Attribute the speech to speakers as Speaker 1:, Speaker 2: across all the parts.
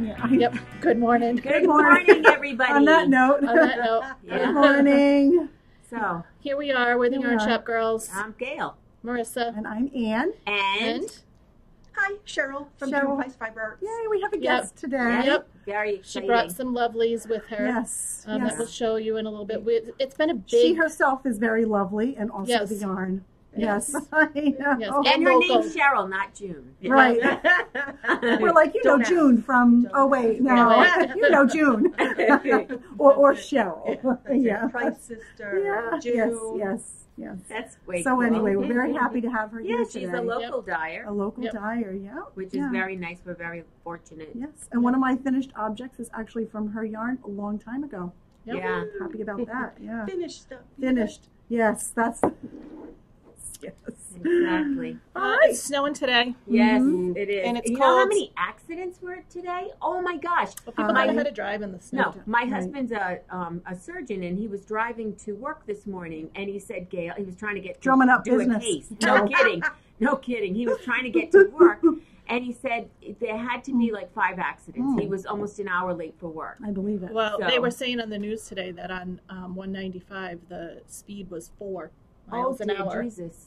Speaker 1: Yeah.
Speaker 2: Yep. Good morning.
Speaker 3: Good morning, everybody.
Speaker 1: On that note.
Speaker 2: Yeah.
Speaker 1: Good morning.
Speaker 3: So,
Speaker 2: here we are with the Yarn Shop Girls.
Speaker 3: I'm Gail.
Speaker 2: Marissa.
Speaker 1: And I'm Ann.
Speaker 3: And
Speaker 4: hi, Cheryl from June Price Fiber Arts.
Speaker 1: Yay, we have a guest today.
Speaker 2: Yep.
Speaker 3: Very exciting.
Speaker 2: She brought some lovelies with her.
Speaker 1: Yes.
Speaker 2: That we'll show you in a little bit. It's been a big...
Speaker 1: She herself is very lovely, and also
Speaker 2: Yes.
Speaker 1: the yarn.
Speaker 2: Yes.
Speaker 1: I know.
Speaker 2: Yes.
Speaker 3: And her name's Cheryl, not June.
Speaker 1: Right. We're like, you know June from, oh wait, no, you know June. or Cheryl. Yeah.
Speaker 4: Price sister, June.
Speaker 1: Yes.
Speaker 3: That's way
Speaker 1: So
Speaker 3: cool.
Speaker 1: anyway, we're very happy to have her here today.
Speaker 3: She's a local dyer.
Speaker 1: A local dyer, yeah.
Speaker 3: Which is very nice. We're very fortunate.
Speaker 1: Yes, and one of my finished objects is actually from her yarn a long time ago.
Speaker 2: Yep.
Speaker 3: Yeah.
Speaker 1: Happy about that, yeah.
Speaker 4: Finished stuff.
Speaker 1: Finished. Yes, that's... Yes.
Speaker 3: Exactly.
Speaker 2: It's snowing today.
Speaker 3: Yes, it is.
Speaker 2: And it's
Speaker 3: you
Speaker 2: cold.
Speaker 3: know how many accidents were today? Oh my gosh.
Speaker 2: Well, people don't know how to drive in the snow.
Speaker 3: No, my husband's a surgeon, and he was driving to work this morning, and he said, Gail, he was trying to get to
Speaker 1: Drumming up
Speaker 3: do
Speaker 1: business.
Speaker 3: a case. No kidding. No kidding. He was trying to get to work, and he said there had to be like 5 accidents. He was almost an hour late for work.
Speaker 1: I believe it.
Speaker 2: Well,
Speaker 3: So-
Speaker 2: they were saying on the news today that on 195 the speed was 4 miles an hour.
Speaker 3: Jesus.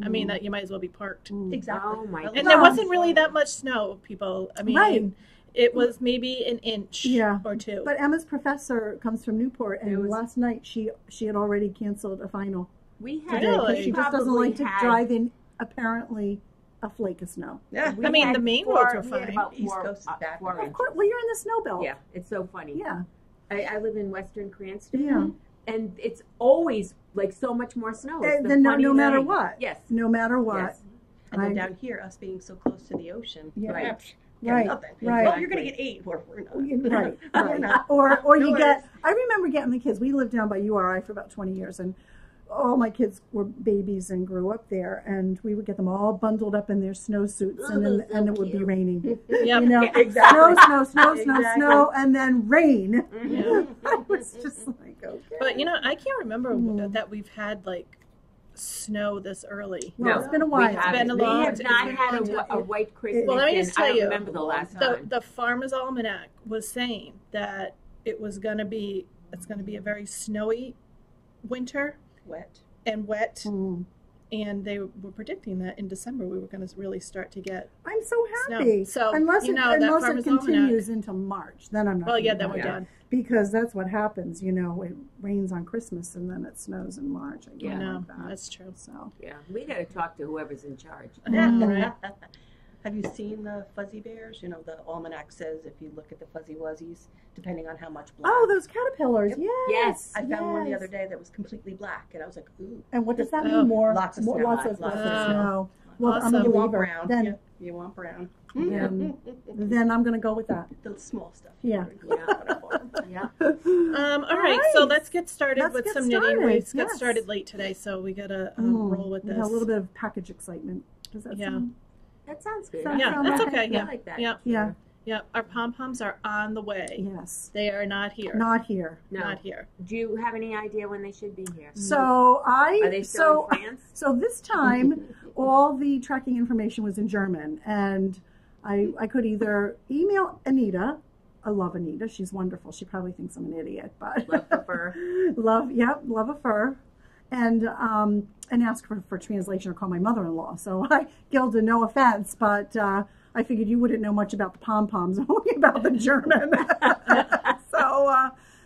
Speaker 2: I mean, that you might as well be parked.
Speaker 4: Exactly.
Speaker 3: Oh my
Speaker 2: And
Speaker 3: God.
Speaker 2: there wasn't really that much snow, people. I mean, it was maybe an inch or 2.
Speaker 1: But Emma's professor comes from Newport, and last night she had already canceled a final.
Speaker 3: We had
Speaker 1: Today, 'cause
Speaker 2: Really?
Speaker 1: she just doesn't like to drive in, apparently, a flake of snow.
Speaker 4: Yeah.
Speaker 2: I mean, the main roads were fine.
Speaker 3: About
Speaker 4: East
Speaker 3: 4,
Speaker 4: Coast is bad.
Speaker 3: 4
Speaker 1: Of
Speaker 3: inches.
Speaker 1: course, well, you're in the snow belt.
Speaker 3: Yeah, it's so funny.
Speaker 1: Yeah.
Speaker 3: I live in Western Cranston.
Speaker 1: Yeah.
Speaker 3: And it's always like so much more snow. It's the
Speaker 1: Then no
Speaker 3: funny
Speaker 1: matter
Speaker 3: thing.
Speaker 1: what.
Speaker 3: Yes.
Speaker 1: No matter what.
Speaker 3: Yes.
Speaker 4: And then down here, us being so close to the ocean.
Speaker 1: Yeah.
Speaker 3: Right.
Speaker 4: Nothing.
Speaker 1: Right.
Speaker 4: Well, you're going to get 8. We're not.
Speaker 1: Right.
Speaker 4: We're not.
Speaker 1: Or
Speaker 4: No
Speaker 1: you
Speaker 4: worries.
Speaker 1: get, I remember getting the kids, we lived down by URI for about 20 years, and all my kids were babies and grew up there, and we would get them all bundled up in their snowsuits, and it would be raining.
Speaker 2: Yep.
Speaker 1: You know,
Speaker 4: Exactly.
Speaker 1: snow, and then rain. I was just like, okay.
Speaker 2: But, you know, I can't remember that we've had, like, snow this early.
Speaker 1: Well, it's been a while.
Speaker 3: We
Speaker 2: It's
Speaker 3: haven't.
Speaker 2: been a
Speaker 3: We
Speaker 2: long
Speaker 3: have
Speaker 2: time.
Speaker 3: not
Speaker 2: It's been a
Speaker 3: had
Speaker 2: long
Speaker 3: a white Christmas.
Speaker 2: Well, let me just
Speaker 3: in, I
Speaker 2: tell
Speaker 3: don't
Speaker 2: you,
Speaker 3: remember the last time.
Speaker 2: The Farmer's Almanac was saying that it was going to be, it's going to be a very snowy winter
Speaker 4: Wet.
Speaker 2: and wet. And they were predicting that in December we were going to really start to get
Speaker 1: I'm so happy.
Speaker 2: So,
Speaker 1: unless
Speaker 2: you
Speaker 1: it,
Speaker 2: know, that
Speaker 1: unless it
Speaker 2: Farmer's
Speaker 1: continues into March, then I'm not.
Speaker 2: Well, yeah,
Speaker 1: gonna
Speaker 2: then
Speaker 1: do
Speaker 2: we're
Speaker 1: it.
Speaker 2: done.
Speaker 1: Because that's what happens, you know. It rains on Christmas and then it snows in March. I don't
Speaker 2: No,
Speaker 1: like that.
Speaker 2: that's true.
Speaker 1: So
Speaker 3: Yeah, we got to talk to whoever's in charge.
Speaker 2: Right.
Speaker 4: Have you seen the fuzzy bears? You know, the almanac says if you look at the fuzzy wuzzies, depending on how much black.
Speaker 1: oh, those caterpillars,
Speaker 4: Yep.
Speaker 1: yes.
Speaker 4: I found one the
Speaker 1: yes.
Speaker 4: other day that was completely black, and I was like, ooh.
Speaker 1: And what does that
Speaker 2: Oh.
Speaker 1: mean? More,
Speaker 4: Lots of
Speaker 1: more,
Speaker 4: snow.
Speaker 1: lots of
Speaker 4: Lots
Speaker 2: of
Speaker 1: snow. Well, I'm
Speaker 2: Awesome.
Speaker 1: a
Speaker 4: You want
Speaker 1: believer.
Speaker 4: brown.
Speaker 1: Then,
Speaker 4: Yeah, you want brown.
Speaker 1: then I'm going to go with that.
Speaker 4: The small stuff.
Speaker 1: Yeah.
Speaker 3: Yeah.
Speaker 2: All right, so let's get started
Speaker 1: Let's
Speaker 2: with
Speaker 1: get
Speaker 2: some knitting.
Speaker 1: started,
Speaker 2: We got
Speaker 1: yes.
Speaker 2: started late today, so we got to roll with
Speaker 1: We
Speaker 2: this.
Speaker 1: got a little bit of package excitement. Does that sound?
Speaker 3: That sounds good.
Speaker 1: Sounds-
Speaker 2: Yeah,
Speaker 1: sound
Speaker 2: that's
Speaker 1: okay?
Speaker 2: okay. Yeah,
Speaker 3: I like that.
Speaker 2: yeah,
Speaker 1: Yeah.
Speaker 2: yeah. Our pom-poms are on the way.
Speaker 1: Yes.
Speaker 2: They are not here.
Speaker 1: Not here.
Speaker 3: No.
Speaker 2: Not here.
Speaker 3: Do you have any idea when they should be here?
Speaker 1: So
Speaker 3: Are they still in France?
Speaker 1: So this time, all the tracking information was in German, and I could either email Anita. I love Anita. She's wonderful. She probably thinks I'm an idiot, but
Speaker 3: Love the fur.
Speaker 1: love a fur, and ask for translation or call my mother-in-law. So Gilda, no offense, but I figured you wouldn't know much about the pom-poms, only about the German.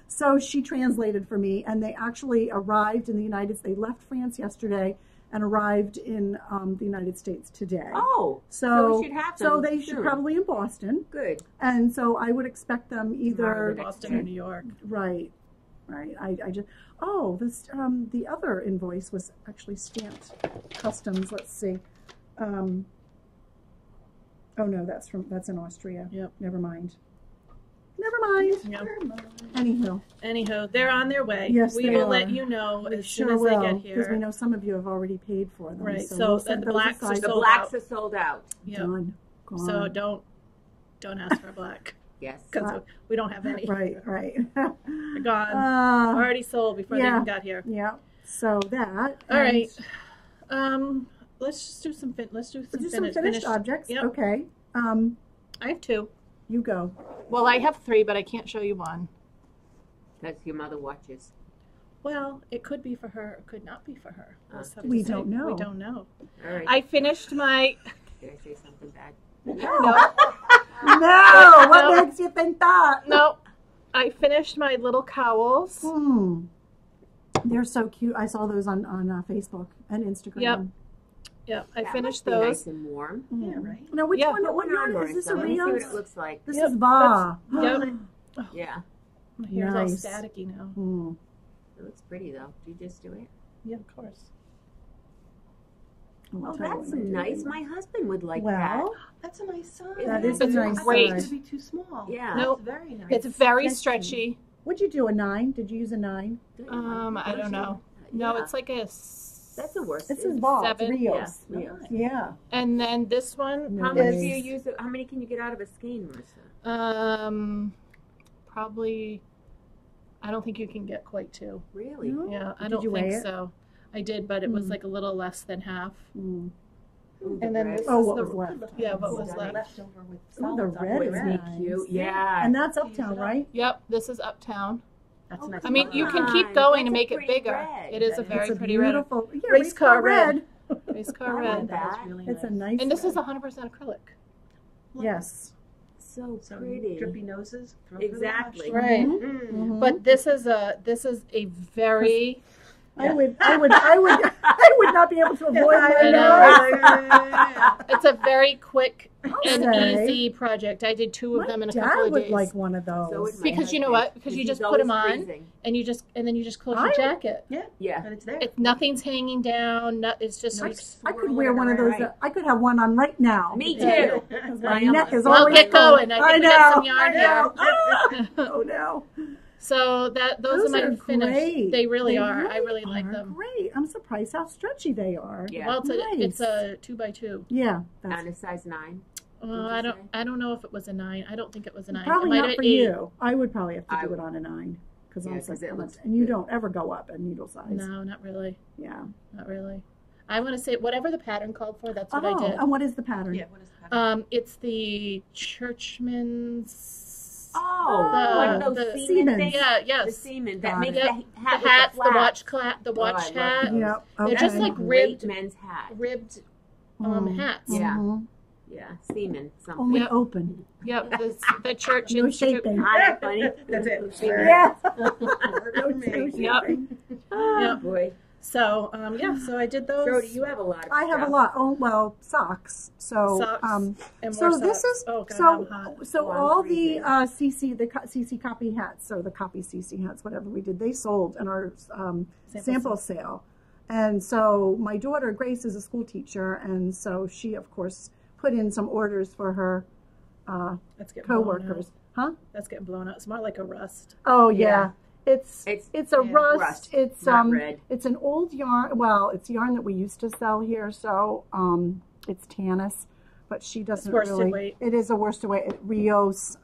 Speaker 1: So she translated for me, and they actually arrived in the United States. They left France yesterday and arrived in the United States today.
Speaker 3: Oh,
Speaker 1: so
Speaker 3: we should have them
Speaker 1: so they should
Speaker 3: soon.
Speaker 1: probably in Boston,
Speaker 3: Good.
Speaker 1: and so I would expect them either
Speaker 2: Boston or New York.
Speaker 1: right. I just this the other invoice was actually stamped customs. Let's see. Oh no, that's in Austria.
Speaker 2: Yep.
Speaker 1: Never mind.
Speaker 2: Yep.
Speaker 1: Anywho,
Speaker 2: they're on their way.
Speaker 1: Yes,
Speaker 2: we
Speaker 1: they
Speaker 2: will
Speaker 1: are.
Speaker 2: let you know
Speaker 1: we
Speaker 2: as
Speaker 1: sure
Speaker 2: soon as
Speaker 1: will,
Speaker 2: they get
Speaker 1: because we
Speaker 2: here.
Speaker 1: know some of you have already paid for them.
Speaker 2: Right,
Speaker 1: So,
Speaker 2: so
Speaker 1: we'll
Speaker 2: the
Speaker 1: set those
Speaker 2: blacks are
Speaker 1: aside.
Speaker 3: The
Speaker 2: sold
Speaker 3: blacks
Speaker 2: out.
Speaker 3: are sold out.
Speaker 2: Yep.
Speaker 1: Gone.
Speaker 2: So don't ask for a black
Speaker 3: Yes.
Speaker 2: because we don't have any.
Speaker 1: Right.
Speaker 2: They're gone. Already sold before they even got here.
Speaker 1: Yeah. So that.
Speaker 2: All right. Let's just do some. Let's do some
Speaker 1: Finished objects.
Speaker 2: Yep.
Speaker 1: Okay.
Speaker 2: I have 2.
Speaker 1: You go.
Speaker 2: Well, I have 3, but I can't show you one.
Speaker 3: That's your mother watches.
Speaker 2: Well, it could be for her, it could not be for her. We'll just have to
Speaker 1: We
Speaker 2: see.
Speaker 1: don't know.
Speaker 2: We don't know.
Speaker 3: All right.
Speaker 2: I finished my.
Speaker 3: Did I say something bad?
Speaker 2: No,
Speaker 1: No, what
Speaker 2: No.
Speaker 1: makes you think that?
Speaker 2: no. I finished my little cowls.
Speaker 1: They're so cute. I saw those on Facebook and Instagram.
Speaker 2: Yep. Yep, I
Speaker 3: That
Speaker 2: finished
Speaker 3: must be
Speaker 2: those.
Speaker 3: nice and warm.
Speaker 4: Yeah, right.
Speaker 1: Now, which
Speaker 2: Yeah.
Speaker 1: one? What yarn is this? A
Speaker 3: Let me see what
Speaker 1: Rio's?
Speaker 3: it looks like.
Speaker 1: This
Speaker 2: Yep,
Speaker 1: is Va.
Speaker 2: Yep.
Speaker 3: Yeah,
Speaker 2: My hair's all
Speaker 1: Nice.
Speaker 2: staticky now.
Speaker 3: it looks pretty though. Did you just do it?
Speaker 2: Yeah, of course.
Speaker 3: Oh, that's nice. My husband would like that.
Speaker 1: Well,
Speaker 4: That's a nice size.
Speaker 1: that is a
Speaker 2: It's
Speaker 1: nice
Speaker 2: great.
Speaker 1: size.
Speaker 4: It's going to be too small.
Speaker 3: Yeah.
Speaker 2: No.
Speaker 4: It's very nice.
Speaker 2: It's very
Speaker 3: stretchy.
Speaker 2: stretchy.
Speaker 1: Would you do a 9? Did you use a 9?
Speaker 2: I don't know. No,
Speaker 3: Yeah.
Speaker 2: it's like a.
Speaker 3: That's the worst.
Speaker 1: This is Va. It's
Speaker 2: 7.
Speaker 1: Rio's.
Speaker 3: Yeah, Rio's.
Speaker 1: Yeah.
Speaker 2: And then this one
Speaker 3: How
Speaker 1: Nice.
Speaker 3: much do you use? How many can you get out of a skein, Marissa?
Speaker 2: Probably. I don't think you can get quite 2.
Speaker 3: Really?
Speaker 1: No?
Speaker 2: Yeah, I
Speaker 1: Did
Speaker 2: don't
Speaker 1: you
Speaker 2: think
Speaker 1: weigh it?
Speaker 2: so. I did, but it was like a little less than half.
Speaker 1: Mm.
Speaker 3: Ooh,
Speaker 2: And then
Speaker 3: red.
Speaker 2: this
Speaker 1: Oh,
Speaker 2: is
Speaker 1: what
Speaker 2: the
Speaker 1: was left?
Speaker 2: yeah, what
Speaker 4: Ooh,
Speaker 2: was
Speaker 4: the
Speaker 2: left.
Speaker 4: leftover with
Speaker 1: Ooh, the
Speaker 4: solids on
Speaker 1: red
Speaker 4: it.
Speaker 1: is
Speaker 3: Isn't it
Speaker 1: nice.
Speaker 3: cute? Yeah.
Speaker 1: And that's
Speaker 4: Use it
Speaker 1: Uptown,
Speaker 4: up.
Speaker 1: right?
Speaker 2: Yep, this is Uptown.
Speaker 4: That's a nice
Speaker 2: I mean,
Speaker 4: color.
Speaker 2: you can keep
Speaker 3: on,
Speaker 2: going to
Speaker 3: that's a
Speaker 2: make it
Speaker 3: pretty
Speaker 2: bigger.
Speaker 3: red.
Speaker 2: It is a
Speaker 4: It's
Speaker 2: very
Speaker 1: It's a
Speaker 2: pretty red.
Speaker 1: beautiful
Speaker 2: Race car red. Race
Speaker 3: I
Speaker 2: car
Speaker 3: like
Speaker 2: red.
Speaker 3: that.
Speaker 4: That's really
Speaker 1: It's a
Speaker 4: nice.
Speaker 1: nice
Speaker 2: And this is
Speaker 1: red.
Speaker 2: 100% acrylic.
Speaker 1: Yes.
Speaker 3: So
Speaker 4: So
Speaker 3: pretty.
Speaker 4: drippy noses. Throw it in the
Speaker 3: Exactly.
Speaker 4: wash.
Speaker 2: Right.
Speaker 1: Mhm.
Speaker 3: Mm.
Speaker 1: Mhm.
Speaker 2: But this is a very
Speaker 1: I would not be able to avoid
Speaker 2: I
Speaker 1: my
Speaker 2: know.
Speaker 1: nose.
Speaker 2: It's a very quick and
Speaker 1: say.
Speaker 2: easy project. I did 2 of them in a
Speaker 1: My
Speaker 2: couple
Speaker 1: dad
Speaker 2: of
Speaker 1: would
Speaker 2: days.
Speaker 1: like one of
Speaker 3: So
Speaker 1: those.
Speaker 3: would my
Speaker 2: Because you know
Speaker 3: husband,
Speaker 2: what? Because you
Speaker 3: he's
Speaker 2: just put them
Speaker 3: always
Speaker 2: on
Speaker 3: freezing.
Speaker 2: and then you just close
Speaker 1: I
Speaker 2: your
Speaker 1: would-
Speaker 2: jacket.
Speaker 3: Yeah.
Speaker 4: But it's there.
Speaker 2: It's nothing's hanging down. It's just
Speaker 1: I could wear one of those.
Speaker 3: Right.
Speaker 1: I could have one on right now.
Speaker 3: Me
Speaker 2: Yeah.
Speaker 3: too.
Speaker 1: Because
Speaker 3: I
Speaker 1: my neck is
Speaker 3: almost-
Speaker 2: I'll
Speaker 1: always
Speaker 2: get
Speaker 1: full.
Speaker 2: going. I think we got some yarn
Speaker 1: here. Oh no.
Speaker 2: So those are my finished.
Speaker 1: great.
Speaker 2: They really are. I really like
Speaker 1: are
Speaker 2: them.
Speaker 1: Great. I'm surprised how stretchy they are.
Speaker 3: Yeah.
Speaker 2: Well, it's
Speaker 1: Nice.
Speaker 2: a 2x2.
Speaker 1: Yeah. That's
Speaker 3: On a size 9. Did you
Speaker 2: I
Speaker 3: say?
Speaker 2: don't know if it was a 9. I don't think it was a 9.
Speaker 1: probably
Speaker 2: it might
Speaker 1: not
Speaker 2: have
Speaker 1: for
Speaker 2: 8.
Speaker 1: you. I would probably have to
Speaker 3: I
Speaker 1: do
Speaker 3: would.
Speaker 1: it on a 9 because
Speaker 3: Yeah,
Speaker 1: I'm
Speaker 3: 'cause it looks
Speaker 1: and you
Speaker 3: good.
Speaker 1: don't ever go up a needle size.
Speaker 2: No, not really.
Speaker 1: Yeah.
Speaker 2: Not really. I want to say whatever the pattern called for. That's what I did.
Speaker 1: And what is the pattern?
Speaker 4: Yeah, what is the pattern?
Speaker 2: It's the Churchman's.
Speaker 3: Oh,
Speaker 2: the-
Speaker 3: those
Speaker 2: the-
Speaker 3: semen
Speaker 1: Siemens.
Speaker 3: things?
Speaker 2: Yeah,
Speaker 3: The
Speaker 2: yes.
Speaker 3: semen
Speaker 1: Got
Speaker 3: that makes
Speaker 1: it.
Speaker 3: the hat
Speaker 2: The hats,
Speaker 3: with
Speaker 2: the
Speaker 3: flaps.
Speaker 2: watch
Speaker 3: I love
Speaker 2: hat,
Speaker 3: those.
Speaker 1: Yeah.
Speaker 2: They're
Speaker 1: Okay.
Speaker 2: just like
Speaker 3: Great
Speaker 2: ribbed,
Speaker 3: men's hat.
Speaker 2: ribbed
Speaker 1: Mm.
Speaker 2: hats.
Speaker 3: Yeah.
Speaker 1: Mhm.
Speaker 3: Yeah, semen something.
Speaker 1: Only
Speaker 2: Yep.
Speaker 1: open.
Speaker 2: Yep, the church
Speaker 1: No
Speaker 2: Institute.
Speaker 1: shaping.
Speaker 3: Not funny.
Speaker 4: That's it.
Speaker 3: Semen.
Speaker 1: Yeah.
Speaker 2: Yep.
Speaker 3: Oh,
Speaker 2: Yep.
Speaker 3: boy.
Speaker 2: So so I did those.
Speaker 3: Jody, you have a lot of
Speaker 1: I have
Speaker 3: stuff.
Speaker 1: a lot. Oh well, socks. So
Speaker 2: Socks. And
Speaker 1: so
Speaker 2: more
Speaker 1: this
Speaker 2: socks.
Speaker 1: is
Speaker 2: oh god,
Speaker 1: so
Speaker 2: I'm hot.
Speaker 1: so
Speaker 3: Oh, I'm
Speaker 1: all the
Speaker 3: freezing.
Speaker 1: CC copy hats or the copy CC hats, whatever we did, they sold in our sample sale. And so my daughter Grace is a school teacher, and so she of course put in some orders for her
Speaker 2: That's getting blown
Speaker 1: coworkers. Huh?
Speaker 2: That's getting blown out. It's more like a rust.
Speaker 1: Oh yeah.
Speaker 3: Yeah.
Speaker 1: It's a
Speaker 2: yeah,
Speaker 1: rust. It's
Speaker 3: not red.
Speaker 1: It's an old yarn. Well, it's yarn that we used to sell here, so it's Tanis, but she doesn't
Speaker 2: worsted
Speaker 1: really.
Speaker 2: weight.
Speaker 1: It is a worsted weight. Rios.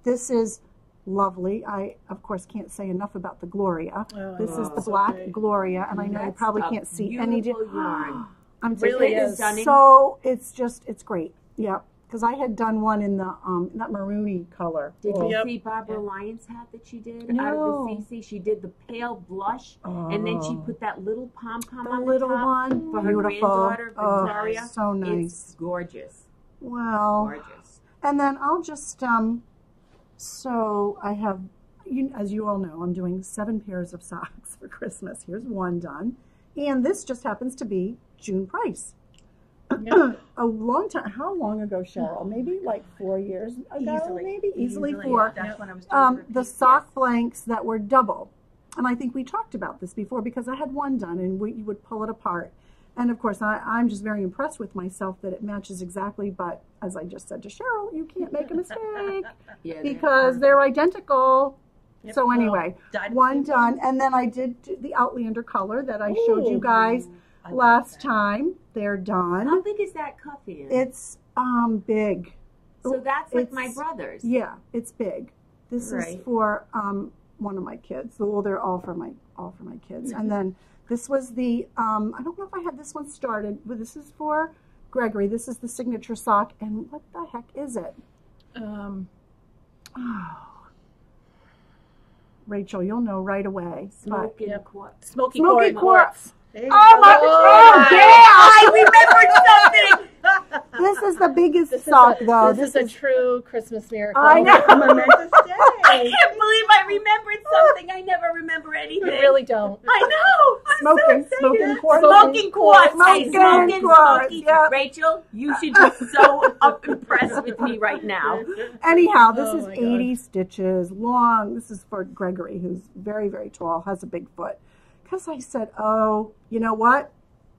Speaker 1: This is lovely. I of course can't say enough about the Gloria.
Speaker 2: Oh,
Speaker 1: This is
Speaker 2: so
Speaker 1: the black
Speaker 2: pretty.
Speaker 1: Gloria, and I know you
Speaker 3: That's
Speaker 1: probably
Speaker 3: a
Speaker 1: can't see any.
Speaker 3: beautiful yarn.
Speaker 1: I'm
Speaker 2: Really
Speaker 1: it
Speaker 2: is.
Speaker 3: Stunning.
Speaker 1: so. It's great. Yeah, because I had done one in the that maroony color.
Speaker 3: Did
Speaker 1: Oh.
Speaker 3: you
Speaker 2: Yep.
Speaker 3: see Barbara Lyons' hat that she did out
Speaker 1: No.
Speaker 3: of the CC? She did the pale blush, and then she
Speaker 1: Oh.
Speaker 3: put that little pom-pom
Speaker 1: The
Speaker 3: on
Speaker 1: little
Speaker 3: the top
Speaker 1: one
Speaker 3: for her
Speaker 1: beautiful.
Speaker 3: granddaughter,
Speaker 1: Oh,
Speaker 3: Victoria.
Speaker 1: so nice.
Speaker 3: It's gorgeous.
Speaker 1: Wow.
Speaker 3: Gorgeous.
Speaker 1: And then I'll just, so I have, as you all know, I'm doing 7 pairs of socks for Christmas. Here's one done. And this just happens to be June price.
Speaker 2: Yep.
Speaker 1: A long time, how long ago, Cheryl? Maybe like 4 years ago, maybe? Easily
Speaker 4: Yeah,
Speaker 1: 4.
Speaker 4: that's when I was doing
Speaker 1: The
Speaker 4: repeat,
Speaker 1: sock
Speaker 4: yes.
Speaker 1: blanks that were double. And I think we talked about this before because I had one done and you would pull it apart. And of course, I'm just very impressed with myself that it matches exactly. But as I just said to Cheryl, you can't make a mistake
Speaker 3: Yeah,
Speaker 1: because they're identical.
Speaker 2: Yep.
Speaker 1: So anyway,
Speaker 4: Dyed at the
Speaker 1: one
Speaker 4: same
Speaker 1: done.
Speaker 4: time.
Speaker 1: And then I did the Outlander color that I showed you
Speaker 2: Ooh.
Speaker 1: guys
Speaker 4: I love
Speaker 1: last
Speaker 4: that.
Speaker 1: time. They're
Speaker 3: How
Speaker 1: done.
Speaker 3: big is that cuff in?
Speaker 1: It's big.
Speaker 3: So that's like my
Speaker 1: it's-
Speaker 3: brother's.
Speaker 1: Yeah, it's big. This is
Speaker 3: Right.
Speaker 1: for one of my kids. Well, they're all for my kids. And then this was the I don't know if I had this one started, but this is for Gregory. This is the signature sock. And what the heck is it? Rachel, you'll know right away. But
Speaker 3: Smoking quartz.
Speaker 2: Smoky
Speaker 1: Smoky
Speaker 2: quartz.
Speaker 4: There you
Speaker 1: oh
Speaker 4: go.
Speaker 1: my!
Speaker 2: Oh,
Speaker 1: Oh, yeah!
Speaker 3: I remembered something.
Speaker 1: This is the biggest sock, though.
Speaker 2: This is a true Christmas miracle.
Speaker 1: I know.
Speaker 4: Momentous day.
Speaker 3: I can't believe I remembered something. I never remember anything.
Speaker 2: You really don't.
Speaker 3: I know. I'm
Speaker 1: Smoking,
Speaker 3: so
Speaker 1: smoking
Speaker 3: excited.
Speaker 1: quartz.
Speaker 3: Smoking quartz.
Speaker 1: Smoking
Speaker 3: Smoking
Speaker 1: quartz,
Speaker 3: smoky.
Speaker 1: yeah.
Speaker 3: Rachel, you should be so impressed with me right now.
Speaker 1: Anyhow, this
Speaker 2: Oh
Speaker 1: is
Speaker 2: my God.
Speaker 1: 80 stitches long. This is for Gregory, who's very, very tall, has a big foot. Because I said, oh, you know what?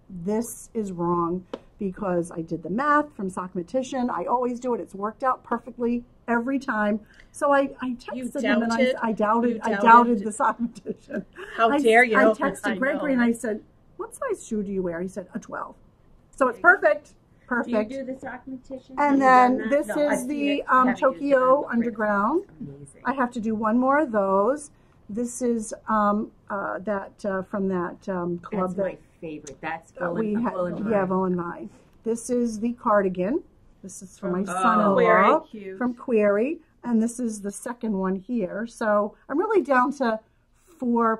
Speaker 1: This is wrong. Because I did the math from Sockmatician. I always do it. It's worked out perfectly every time. So I texted him and I doubted the Sockmatician.
Speaker 2: How dare you?
Speaker 1: I texted Gregory and I said, what size shoe do you wear? He said, a 12. So it's perfect. Perfect.
Speaker 3: Do you do the Sockmatician?
Speaker 1: And then this
Speaker 4: No, I've
Speaker 1: is
Speaker 4: seen
Speaker 1: the
Speaker 4: it. I haven't used it.
Speaker 1: Tokyo Underground.
Speaker 3: Amazing.
Speaker 1: I have to do one more of those. This is from that club
Speaker 3: That's my favorite. That's
Speaker 1: we had.
Speaker 3: Full
Speaker 1: Yeah, Vol and Mine. This is the cardigan. This is for my
Speaker 3: Query.
Speaker 1: son-in-law
Speaker 2: Cute.
Speaker 1: from Query, and this is the second one here. So I'm really down to 4+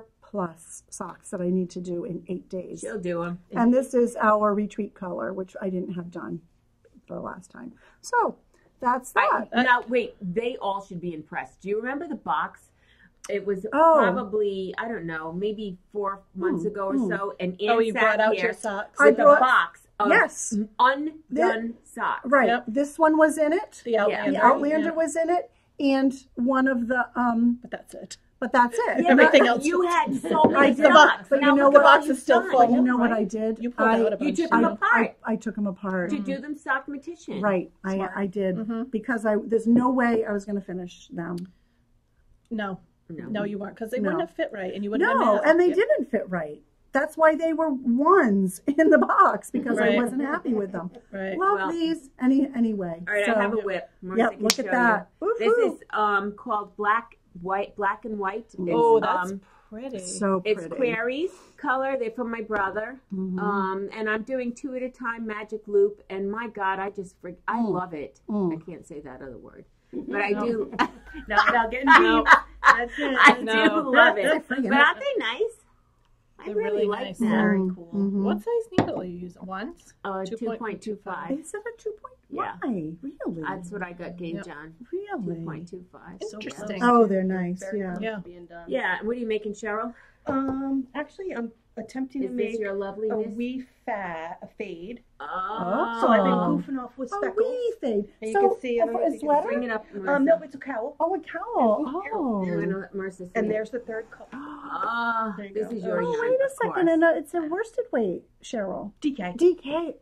Speaker 1: socks that I need to do in 8 days.
Speaker 3: She'll do them.
Speaker 1: And this is our retreat color, which I didn't have done the last time. So that's that.
Speaker 3: Now, wait. They all should be impressed. Do you remember the box? It was
Speaker 1: Oh.
Speaker 3: probably, I don't know, maybe 4 months ago or so. And Ann
Speaker 2: You
Speaker 3: sat
Speaker 2: brought out
Speaker 3: here
Speaker 2: your socks.
Speaker 1: I
Speaker 3: with
Speaker 1: brought-
Speaker 3: a box of
Speaker 1: Yes.
Speaker 3: undone socks.
Speaker 1: Right.
Speaker 2: Yep.
Speaker 1: This one was in it.
Speaker 2: The Outlander.
Speaker 1: The Outlander
Speaker 2: yeah.
Speaker 1: was in it, and one of the
Speaker 2: But that's it.
Speaker 1: But that's it.
Speaker 3: Yeah,
Speaker 2: Everything
Speaker 3: but
Speaker 2: else
Speaker 3: you
Speaker 2: was-
Speaker 3: had so
Speaker 1: I
Speaker 3: many
Speaker 1: did,
Speaker 3: socks.
Speaker 1: but
Speaker 3: Now
Speaker 1: you know
Speaker 3: look
Speaker 1: what?
Speaker 3: at all
Speaker 2: The box is
Speaker 3: you've
Speaker 2: still
Speaker 3: done.
Speaker 2: full.
Speaker 1: But you know what
Speaker 3: Right?
Speaker 1: I did?
Speaker 2: You pulled out a
Speaker 3: You
Speaker 2: bunch.
Speaker 3: took them
Speaker 2: yeah.
Speaker 3: apart
Speaker 1: I took them apart.
Speaker 3: to do them Sockmatician.
Speaker 1: Right. I did because there's no way I was going to finish them.
Speaker 2: No,
Speaker 3: No.
Speaker 2: you weren't, because they
Speaker 1: No.
Speaker 2: wouldn't have fit right, and you wouldn't have
Speaker 1: No,
Speaker 2: had
Speaker 1: and they
Speaker 2: yeah.
Speaker 1: didn't fit right. That's why they were ones in the box because I
Speaker 2: Right.
Speaker 1: wasn't happy with them.
Speaker 2: Right.
Speaker 1: Love
Speaker 3: Well-
Speaker 1: these anyway.
Speaker 3: All right,
Speaker 1: so,
Speaker 3: I have a whip. Marissa
Speaker 1: Yep,
Speaker 3: can
Speaker 1: look at
Speaker 3: show
Speaker 1: that.
Speaker 3: you. This
Speaker 1: Woohoo.
Speaker 3: is called black and white.
Speaker 2: Oh,
Speaker 3: It's,
Speaker 2: that's pretty.
Speaker 1: So
Speaker 3: it's
Speaker 1: pretty.
Speaker 3: Queries color. They're from my brother.
Speaker 1: Mhm.
Speaker 3: And I'm doing 2 at a time magic loop. And my God, I love it. I can't say that other word, but I do. no, getting deep.
Speaker 2: That's it.
Speaker 3: I
Speaker 2: No.
Speaker 3: do love it.
Speaker 1: Friggin'
Speaker 3: But aren't they nice? I
Speaker 2: They're
Speaker 3: really
Speaker 2: really
Speaker 3: like
Speaker 2: nice.
Speaker 3: them.
Speaker 4: Very cool.
Speaker 1: Mhm.
Speaker 2: What size needle are you using? Once?
Speaker 3: 2.25.
Speaker 1: They said a 2.
Speaker 3: Yeah.
Speaker 1: Why? Really?
Speaker 3: That's what I got gave
Speaker 2: Yep.
Speaker 3: John.
Speaker 1: Really?
Speaker 3: 2.25.
Speaker 2: Interesting.
Speaker 1: Oh, they're nice.
Speaker 4: Very
Speaker 1: Yeah.
Speaker 4: close
Speaker 2: Yeah.
Speaker 4: to being done.
Speaker 3: Yeah. What are you making, Cheryl?
Speaker 4: Actually, I'm attempting
Speaker 3: Is
Speaker 4: to
Speaker 3: this
Speaker 4: make
Speaker 3: your
Speaker 4: a
Speaker 3: loveliness?
Speaker 4: a fade.
Speaker 3: Oh.
Speaker 4: So I've been
Speaker 1: Oh.
Speaker 4: goofing off with
Speaker 1: A
Speaker 4: speckles.
Speaker 1: wee fade.
Speaker 4: And you
Speaker 1: So
Speaker 4: can see, I don't know
Speaker 1: a
Speaker 4: if you can
Speaker 1: sweater?
Speaker 3: Bring it up, Marissa.
Speaker 4: No, it's a cowl.
Speaker 1: Oh, a cowl.
Speaker 3: I'm
Speaker 1: Oh.
Speaker 3: gonna let Marissa see
Speaker 4: And
Speaker 3: it.
Speaker 4: there's the third color.
Speaker 3: Ah,
Speaker 4: There you
Speaker 3: this
Speaker 4: go.
Speaker 3: is your
Speaker 1: Oh,
Speaker 3: yarn,
Speaker 1: wait a
Speaker 3: of
Speaker 1: second.
Speaker 3: course.
Speaker 1: And it's a worsted weight, Cheryl.
Speaker 4: DK.
Speaker 1: DK.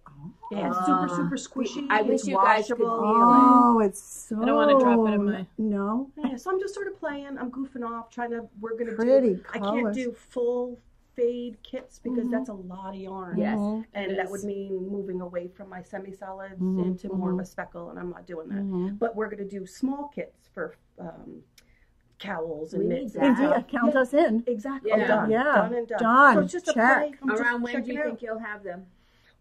Speaker 4: Yeah,
Speaker 3: Ah.
Speaker 4: super squishy.
Speaker 3: I wish
Speaker 4: it's
Speaker 3: you guys could
Speaker 4: washable.
Speaker 3: feel it.
Speaker 1: Oh, it's so.
Speaker 2: I don't wanna drop it in my-
Speaker 1: No.
Speaker 4: Yeah, so I'm just sort of playing. I'm goofing off, we're gonna
Speaker 1: Pretty
Speaker 4: do. I can't
Speaker 1: colors.
Speaker 4: do full fade kits because
Speaker 1: Mhm.
Speaker 4: that's a lot of yarn.
Speaker 3: Yes.
Speaker 1: Mhm.
Speaker 4: And
Speaker 2: It
Speaker 4: that
Speaker 2: is.
Speaker 4: would mean moving away from my semi-solids
Speaker 1: Mhm,
Speaker 4: into more of a speckle, and I'm not doing that.
Speaker 1: Mhm.
Speaker 4: But we're gonna do small kits for cowls and
Speaker 3: We need
Speaker 4: mitts.
Speaker 3: that.
Speaker 4: and
Speaker 1: Yeah,
Speaker 4: stuff.
Speaker 1: count
Speaker 4: Yeah,
Speaker 1: us in.
Speaker 4: exactly.
Speaker 3: Yeah.
Speaker 4: Oh, done.
Speaker 1: Yeah.
Speaker 4: Done and done.
Speaker 1: Done.
Speaker 4: So it's just a
Speaker 1: Check.
Speaker 4: play. I'm just
Speaker 3: Around when do
Speaker 4: checking
Speaker 3: you
Speaker 4: out.
Speaker 3: think you'll have them?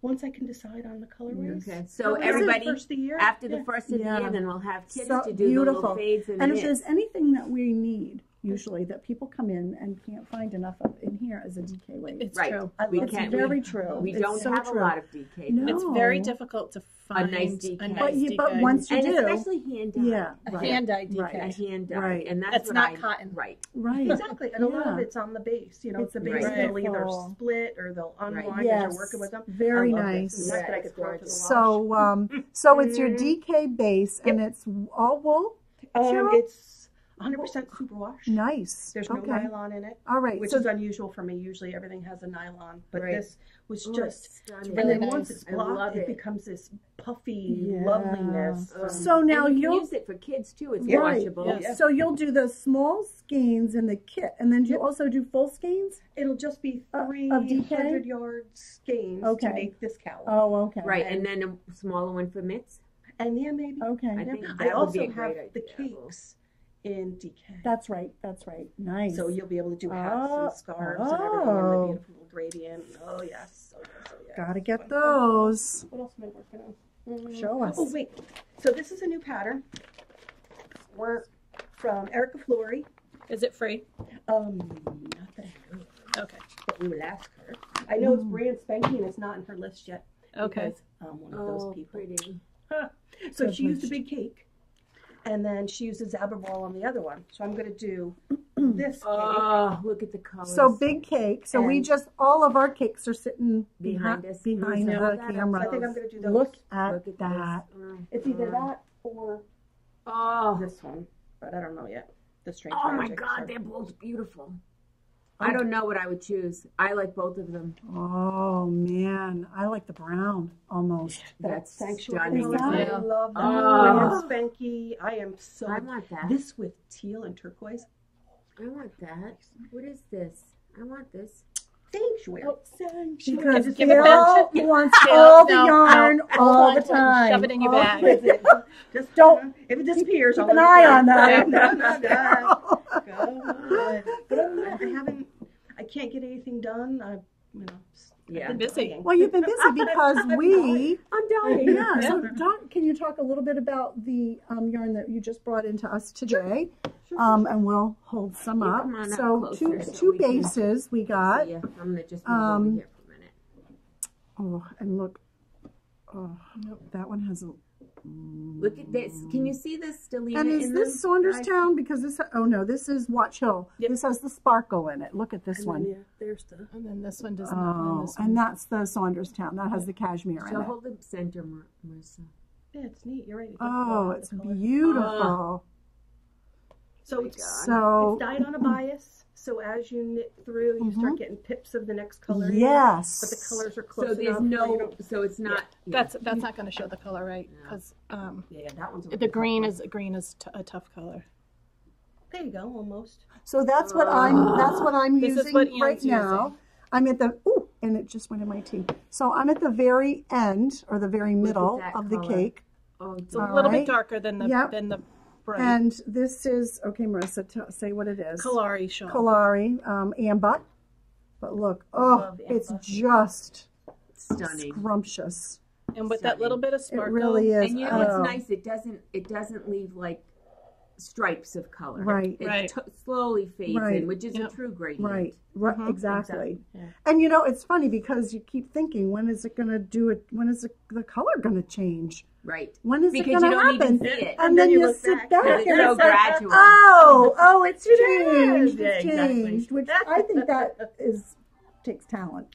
Speaker 4: Once I can decide on the colorways.
Speaker 3: Okay, so
Speaker 4: Probably
Speaker 3: everybody
Speaker 4: first of the year.
Speaker 3: after the
Speaker 4: Yeah.
Speaker 3: first of the
Speaker 1: Yeah.
Speaker 3: year, then we'll have kids
Speaker 1: So
Speaker 3: to do the
Speaker 1: beautiful.
Speaker 3: little fades and
Speaker 1: And if
Speaker 3: knits.
Speaker 1: there's anything that we need, usually that people come in and can't find enough of in here as a DK weight.
Speaker 2: It's
Speaker 3: Right.
Speaker 2: true.
Speaker 4: I
Speaker 3: We
Speaker 4: love
Speaker 1: It's
Speaker 3: can't-
Speaker 1: very true.
Speaker 3: We
Speaker 1: It's
Speaker 3: don't
Speaker 1: so
Speaker 3: have
Speaker 1: true.
Speaker 3: a lot of DK.
Speaker 1: No.
Speaker 2: It's very difficult to find
Speaker 3: nice DK.
Speaker 2: a nice
Speaker 1: But,
Speaker 2: DK.
Speaker 1: but once you
Speaker 3: and
Speaker 1: do,
Speaker 3: especially hand dyed.
Speaker 1: yeah,
Speaker 2: a
Speaker 1: right,
Speaker 2: hand-dyed DK.
Speaker 1: Right.
Speaker 3: A hand dyed.
Speaker 1: Right.
Speaker 3: And that's
Speaker 2: That's
Speaker 3: what
Speaker 2: not
Speaker 3: I,
Speaker 2: cotton.
Speaker 3: Right.
Speaker 1: right.
Speaker 4: Exactly, and a lot of
Speaker 1: Yeah.
Speaker 4: it's on the base. You know,
Speaker 1: It's
Speaker 4: the base
Speaker 3: Right.
Speaker 4: will either
Speaker 1: beautiful.
Speaker 4: split or they'll unwind as
Speaker 1: Yes,
Speaker 4: you're working with them.
Speaker 1: very
Speaker 4: I love
Speaker 1: nice.
Speaker 4: This. The fact that I
Speaker 3: Yeah,
Speaker 4: could throw it to the
Speaker 3: it's
Speaker 4: wash.
Speaker 1: So it's your DK base, and it's all wool. Cheryl?
Speaker 4: It's 100% superwash.
Speaker 1: Nice.
Speaker 4: There's no
Speaker 1: okay.
Speaker 4: nylon in it,
Speaker 1: All right.
Speaker 4: which
Speaker 1: So
Speaker 4: is unusual for me. Usually everything has a nylon, but
Speaker 3: Right.
Speaker 4: this was
Speaker 3: Oh,
Speaker 4: just.
Speaker 3: it's stunning.
Speaker 4: And
Speaker 2: really
Speaker 4: then once
Speaker 2: nice.
Speaker 4: it's
Speaker 3: I love
Speaker 4: blocked, it
Speaker 3: it.
Speaker 4: becomes this puffy
Speaker 1: Yeah.
Speaker 4: loveliness.
Speaker 1: So now
Speaker 3: and you
Speaker 1: you'll-
Speaker 3: can use it for kids too. It's
Speaker 1: Right.
Speaker 3: washable.
Speaker 2: Yes.
Speaker 4: Yeah.
Speaker 1: So you'll do the small skeins in the kit, and then do you also do full skeins?
Speaker 4: It'll just be
Speaker 1: Of
Speaker 4: 300
Speaker 1: DK?
Speaker 4: yard skeins
Speaker 1: Okay.
Speaker 4: to make this cowl.
Speaker 1: Oh, okay.
Speaker 3: Right, and then a smaller one for mitts.
Speaker 4: And yeah, maybe.
Speaker 1: Okay.
Speaker 3: I think
Speaker 4: I
Speaker 3: that would
Speaker 4: also
Speaker 3: be a
Speaker 4: have
Speaker 3: great
Speaker 4: the
Speaker 3: idea.
Speaker 4: cakes in DK.
Speaker 1: That's right. That's right. Nice.
Speaker 4: So you'll be able to do hats
Speaker 1: Oh.
Speaker 4: and scarves and everything in the
Speaker 1: Oh.
Speaker 4: beautiful gradient. Oh yes, oh yes, oh yes.
Speaker 1: Gotta get those.
Speaker 4: What else am I working on?
Speaker 1: Show us.
Speaker 4: Oh wait, so this is a new pattern. from Erica Flory.
Speaker 2: Is it free?
Speaker 4: Not that I know of,
Speaker 2: Okay.
Speaker 4: but we will ask her. I know it's brand spanking and it's not in her list yet.
Speaker 2: Okay.
Speaker 4: Because I'm one of those people.
Speaker 3: Pretty.
Speaker 4: So she used a big cake, and then she used a Zabarol on the other one. So I'm going to do this cake.
Speaker 3: Oh, look at the colors.
Speaker 1: So big cake. So we
Speaker 4: And-
Speaker 1: just, all of our cakes are sitting
Speaker 3: Behind
Speaker 1: behind,
Speaker 3: us.
Speaker 1: behind
Speaker 3: Yeah.
Speaker 1: the
Speaker 4: So I
Speaker 1: camera.
Speaker 4: think I'm going to do those.
Speaker 1: Look at
Speaker 3: Look at
Speaker 1: that.
Speaker 3: this.
Speaker 4: It's either that or
Speaker 3: Oh.
Speaker 4: this one, but I don't know yet. The Strange
Speaker 3: Oh my
Speaker 4: Magic,
Speaker 3: God,
Speaker 4: so-
Speaker 3: they're both beautiful. I don't know what I would choose. I like both of them.
Speaker 1: Oh man, I like the brown almost.
Speaker 3: That's
Speaker 4: Sanctuary
Speaker 3: stunning.
Speaker 4: colors.
Speaker 1: Yeah.
Speaker 4: I love that.
Speaker 3: Oh.
Speaker 4: Brand spanky. I am so.
Speaker 3: I want that.
Speaker 4: This with teal and turquoise.
Speaker 3: I want that. What is this? I want this.
Speaker 4: Sanctuary.
Speaker 1: Because
Speaker 2: Give it
Speaker 1: Gail
Speaker 2: back.
Speaker 1: wants
Speaker 2: Gail,
Speaker 1: all the
Speaker 2: no,
Speaker 1: yarn
Speaker 2: no.
Speaker 1: all the
Speaker 2: Hold on,
Speaker 1: time.
Speaker 2: shove it in your
Speaker 1: All
Speaker 2: bag.
Speaker 1: of it.
Speaker 4: Just
Speaker 1: Don't-
Speaker 4: if it disappears,
Speaker 1: Keep
Speaker 4: I'll
Speaker 1: an
Speaker 4: let
Speaker 1: eye
Speaker 4: it go.
Speaker 1: on that.
Speaker 4: No, no, no. But other than that, I can't get anything done.
Speaker 3: Yeah.
Speaker 4: I've been
Speaker 2: Busy.
Speaker 4: dying.
Speaker 1: Well, you've been busy because we.
Speaker 3: I'm dying.
Speaker 1: Yeah. So, can you talk a little bit about the yarn that you just brought into us today? And we'll hold some
Speaker 3: You
Speaker 1: up.
Speaker 3: come on up
Speaker 1: So
Speaker 3: closer so
Speaker 1: two
Speaker 3: we can
Speaker 1: bases we got.
Speaker 3: Yeah, I'm gonna just move over here for a minute.
Speaker 1: Oh, and look. Oh, that one has a.
Speaker 3: Look at this. Can you see this, Delina?
Speaker 1: And is
Speaker 3: in
Speaker 1: this
Speaker 3: them?
Speaker 1: Saunderstown? Because this. Oh no, this is Watch Hill.
Speaker 2: Yep.
Speaker 1: This has the sparkle in it. Look at this one.
Speaker 4: Yeah, there's the.
Speaker 2: And then this one does not.
Speaker 1: Oh,
Speaker 2: this
Speaker 1: and
Speaker 2: one.
Speaker 1: that's the Saunderstown. That has the cashmere
Speaker 3: So
Speaker 1: in it.
Speaker 3: hold the center, Marissa.
Speaker 4: Yeah, it's neat. You're right. It does
Speaker 1: Oh,
Speaker 4: go with
Speaker 1: it's
Speaker 4: the color.
Speaker 1: beautiful.
Speaker 4: So it's
Speaker 1: So
Speaker 4: dyed on a bias. So as you knit through, you start getting pips of the next color. in.
Speaker 1: yes,
Speaker 4: But the colors are close
Speaker 3: So there's
Speaker 4: enough. where you
Speaker 3: no.
Speaker 4: don't-
Speaker 3: So it's not. Yeah.
Speaker 2: That's not going to show the color right because
Speaker 4: Yeah, that one's. a
Speaker 2: the
Speaker 4: really
Speaker 2: green
Speaker 4: tough
Speaker 2: is a tough color.
Speaker 4: one. There you go, almost.
Speaker 1: So that's what I'm
Speaker 2: This is
Speaker 1: using
Speaker 2: what
Speaker 1: right
Speaker 2: Ann's
Speaker 1: now.
Speaker 2: using.
Speaker 1: I'm at the and it just went in my tea. So I'm at the very end or the very middle
Speaker 3: that
Speaker 1: of the
Speaker 3: color.
Speaker 1: cake.
Speaker 3: Oh,
Speaker 2: It's a
Speaker 1: All
Speaker 2: little
Speaker 1: right.
Speaker 2: bit darker than the
Speaker 1: Yep.
Speaker 2: bright
Speaker 1: And this is okay, Marissa. Say what it is.
Speaker 2: Kalari shawl.
Speaker 1: Kalari, Amba. But look,
Speaker 4: Love
Speaker 1: it's
Speaker 4: Amba.
Speaker 1: just
Speaker 3: stunning.
Speaker 1: scrumptious.
Speaker 2: And with that little bit of
Speaker 1: It
Speaker 2: sparkle.
Speaker 1: really is.
Speaker 3: And you know what's
Speaker 1: Oh.
Speaker 3: nice? It doesn't leave like stripes of color.
Speaker 1: Right.
Speaker 3: It
Speaker 2: Right.
Speaker 3: slowly fades
Speaker 1: Right.
Speaker 3: in, which is
Speaker 2: Yep.
Speaker 3: a true gradient.
Speaker 1: Right, exactly.
Speaker 4: Yeah.
Speaker 1: And you know, it's funny because you keep thinking, when is it going to do it? When is the color going to change?
Speaker 3: Right.
Speaker 1: When is
Speaker 3: Because
Speaker 1: it
Speaker 3: you
Speaker 1: going to
Speaker 3: don't
Speaker 1: happen?
Speaker 3: even see it.
Speaker 1: And then you
Speaker 4: look
Speaker 1: sit
Speaker 4: back.
Speaker 1: back
Speaker 3: It's
Speaker 1: and
Speaker 3: so
Speaker 1: it's like,
Speaker 3: gradual.
Speaker 1: oh, it's changed.
Speaker 4: Yeah,
Speaker 1: It's
Speaker 4: exactly.
Speaker 1: changed. Which I think that takes talent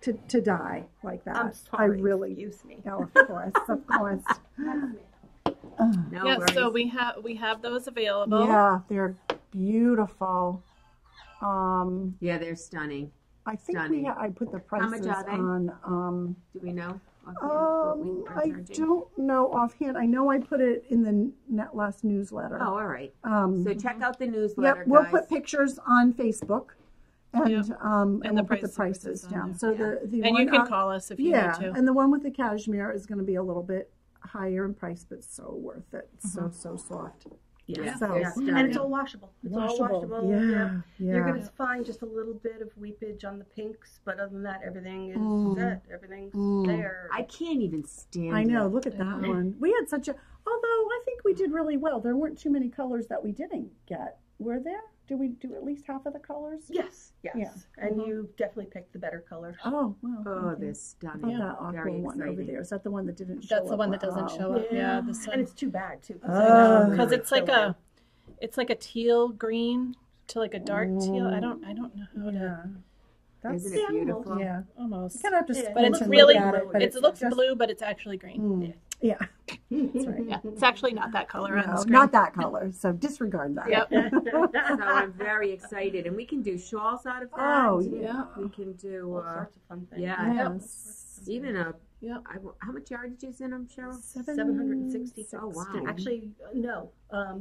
Speaker 1: to die like that.
Speaker 4: I'm sorry.
Speaker 1: I really.
Speaker 4: Excuse me.
Speaker 1: Oh, of course, of course.
Speaker 3: No
Speaker 2: Yeah,
Speaker 3: worries.
Speaker 2: so we have those available.
Speaker 1: Yeah, they're beautiful.
Speaker 3: Yeah, they're stunning.
Speaker 1: I think
Speaker 3: Stunning.
Speaker 1: I put the
Speaker 3: How much
Speaker 1: prices
Speaker 3: are they?
Speaker 1: on.
Speaker 3: Do we know? offhand what we are
Speaker 1: I
Speaker 3: charging?
Speaker 1: don't know offhand. I know I put it in the last newsletter.
Speaker 3: Oh, all right.
Speaker 1: Um,
Speaker 3: So check out the newsletter,
Speaker 1: Yep, we'll
Speaker 3: guys.
Speaker 1: put pictures on Facebook, and
Speaker 2: Yep.
Speaker 1: and
Speaker 2: the
Speaker 1: we'll put the
Speaker 2: prices
Speaker 1: prices
Speaker 2: on
Speaker 1: down.
Speaker 2: there.
Speaker 1: So
Speaker 3: Yeah.
Speaker 1: the
Speaker 2: And
Speaker 1: one
Speaker 2: you can
Speaker 1: out-
Speaker 2: call us if you
Speaker 1: yeah,
Speaker 2: need to.
Speaker 1: and the one with the cashmere is going to be a little bit higher in price, but so worth it. So soft.
Speaker 3: Yeah,
Speaker 1: So-
Speaker 3: they're
Speaker 4: Yeah.
Speaker 3: stunning.
Speaker 4: And it's all washable. It's all washable.
Speaker 1: Yeah,
Speaker 4: You're
Speaker 1: yeah.
Speaker 4: going to find just a little bit of weepage on the pinks, but other than that, everything is
Speaker 1: Mm.
Speaker 4: set. Everything's
Speaker 1: Mm.
Speaker 4: there.
Speaker 3: I can't even stand
Speaker 1: I know.
Speaker 3: it.
Speaker 1: Look at that one. We had such a. Although I think we did really well. There weren't too many colors that we didn't get. Were there? Did we do at least half of the colors?
Speaker 4: Yes, yes.
Speaker 1: Yeah.
Speaker 4: And
Speaker 1: Mhm.
Speaker 4: you definitely picked the better color.
Speaker 1: Oh, wow.
Speaker 3: Oh,
Speaker 1: okay.
Speaker 3: they're
Speaker 1: I
Speaker 3: stunning.
Speaker 1: thought that aqua
Speaker 3: Very
Speaker 1: one over
Speaker 3: exciting.
Speaker 1: there. Is that the one that didn't show
Speaker 2: That's the
Speaker 1: up?
Speaker 2: one that doesn't
Speaker 1: Oh.
Speaker 2: show up. Yeah, this
Speaker 4: And
Speaker 2: one.
Speaker 4: it's too bad, too.
Speaker 1: Oh.
Speaker 2: Because it's like
Speaker 4: so
Speaker 2: it's like a teal green to like a dark teal. I don't know how to
Speaker 1: Yeah. That's
Speaker 3: Isn't it beautiful?
Speaker 1: Yeah.
Speaker 2: almost.
Speaker 1: You kind of have to
Speaker 4: Yeah.
Speaker 1: squint
Speaker 2: But it's
Speaker 1: and
Speaker 2: really
Speaker 1: look at it, but
Speaker 2: it looks
Speaker 1: just-
Speaker 2: blue, but it's actually green.
Speaker 1: Mm. Yeah. That's right.
Speaker 2: Yeah, it's actually not that color on the
Speaker 1: No,
Speaker 2: screen.
Speaker 1: not that color. So disregard that.
Speaker 2: Yep.
Speaker 3: So I'm very excited, and we can do shawls out of that.
Speaker 1: Oh,
Speaker 2: yeah.
Speaker 3: We can do
Speaker 4: All sorts of fun things.
Speaker 3: yeah,
Speaker 1: Yes.
Speaker 3: even a.
Speaker 2: Yep.
Speaker 3: How much yardage is in them, Cheryl?
Speaker 4: 760.
Speaker 3: Oh, wow.
Speaker 4: Actually, no.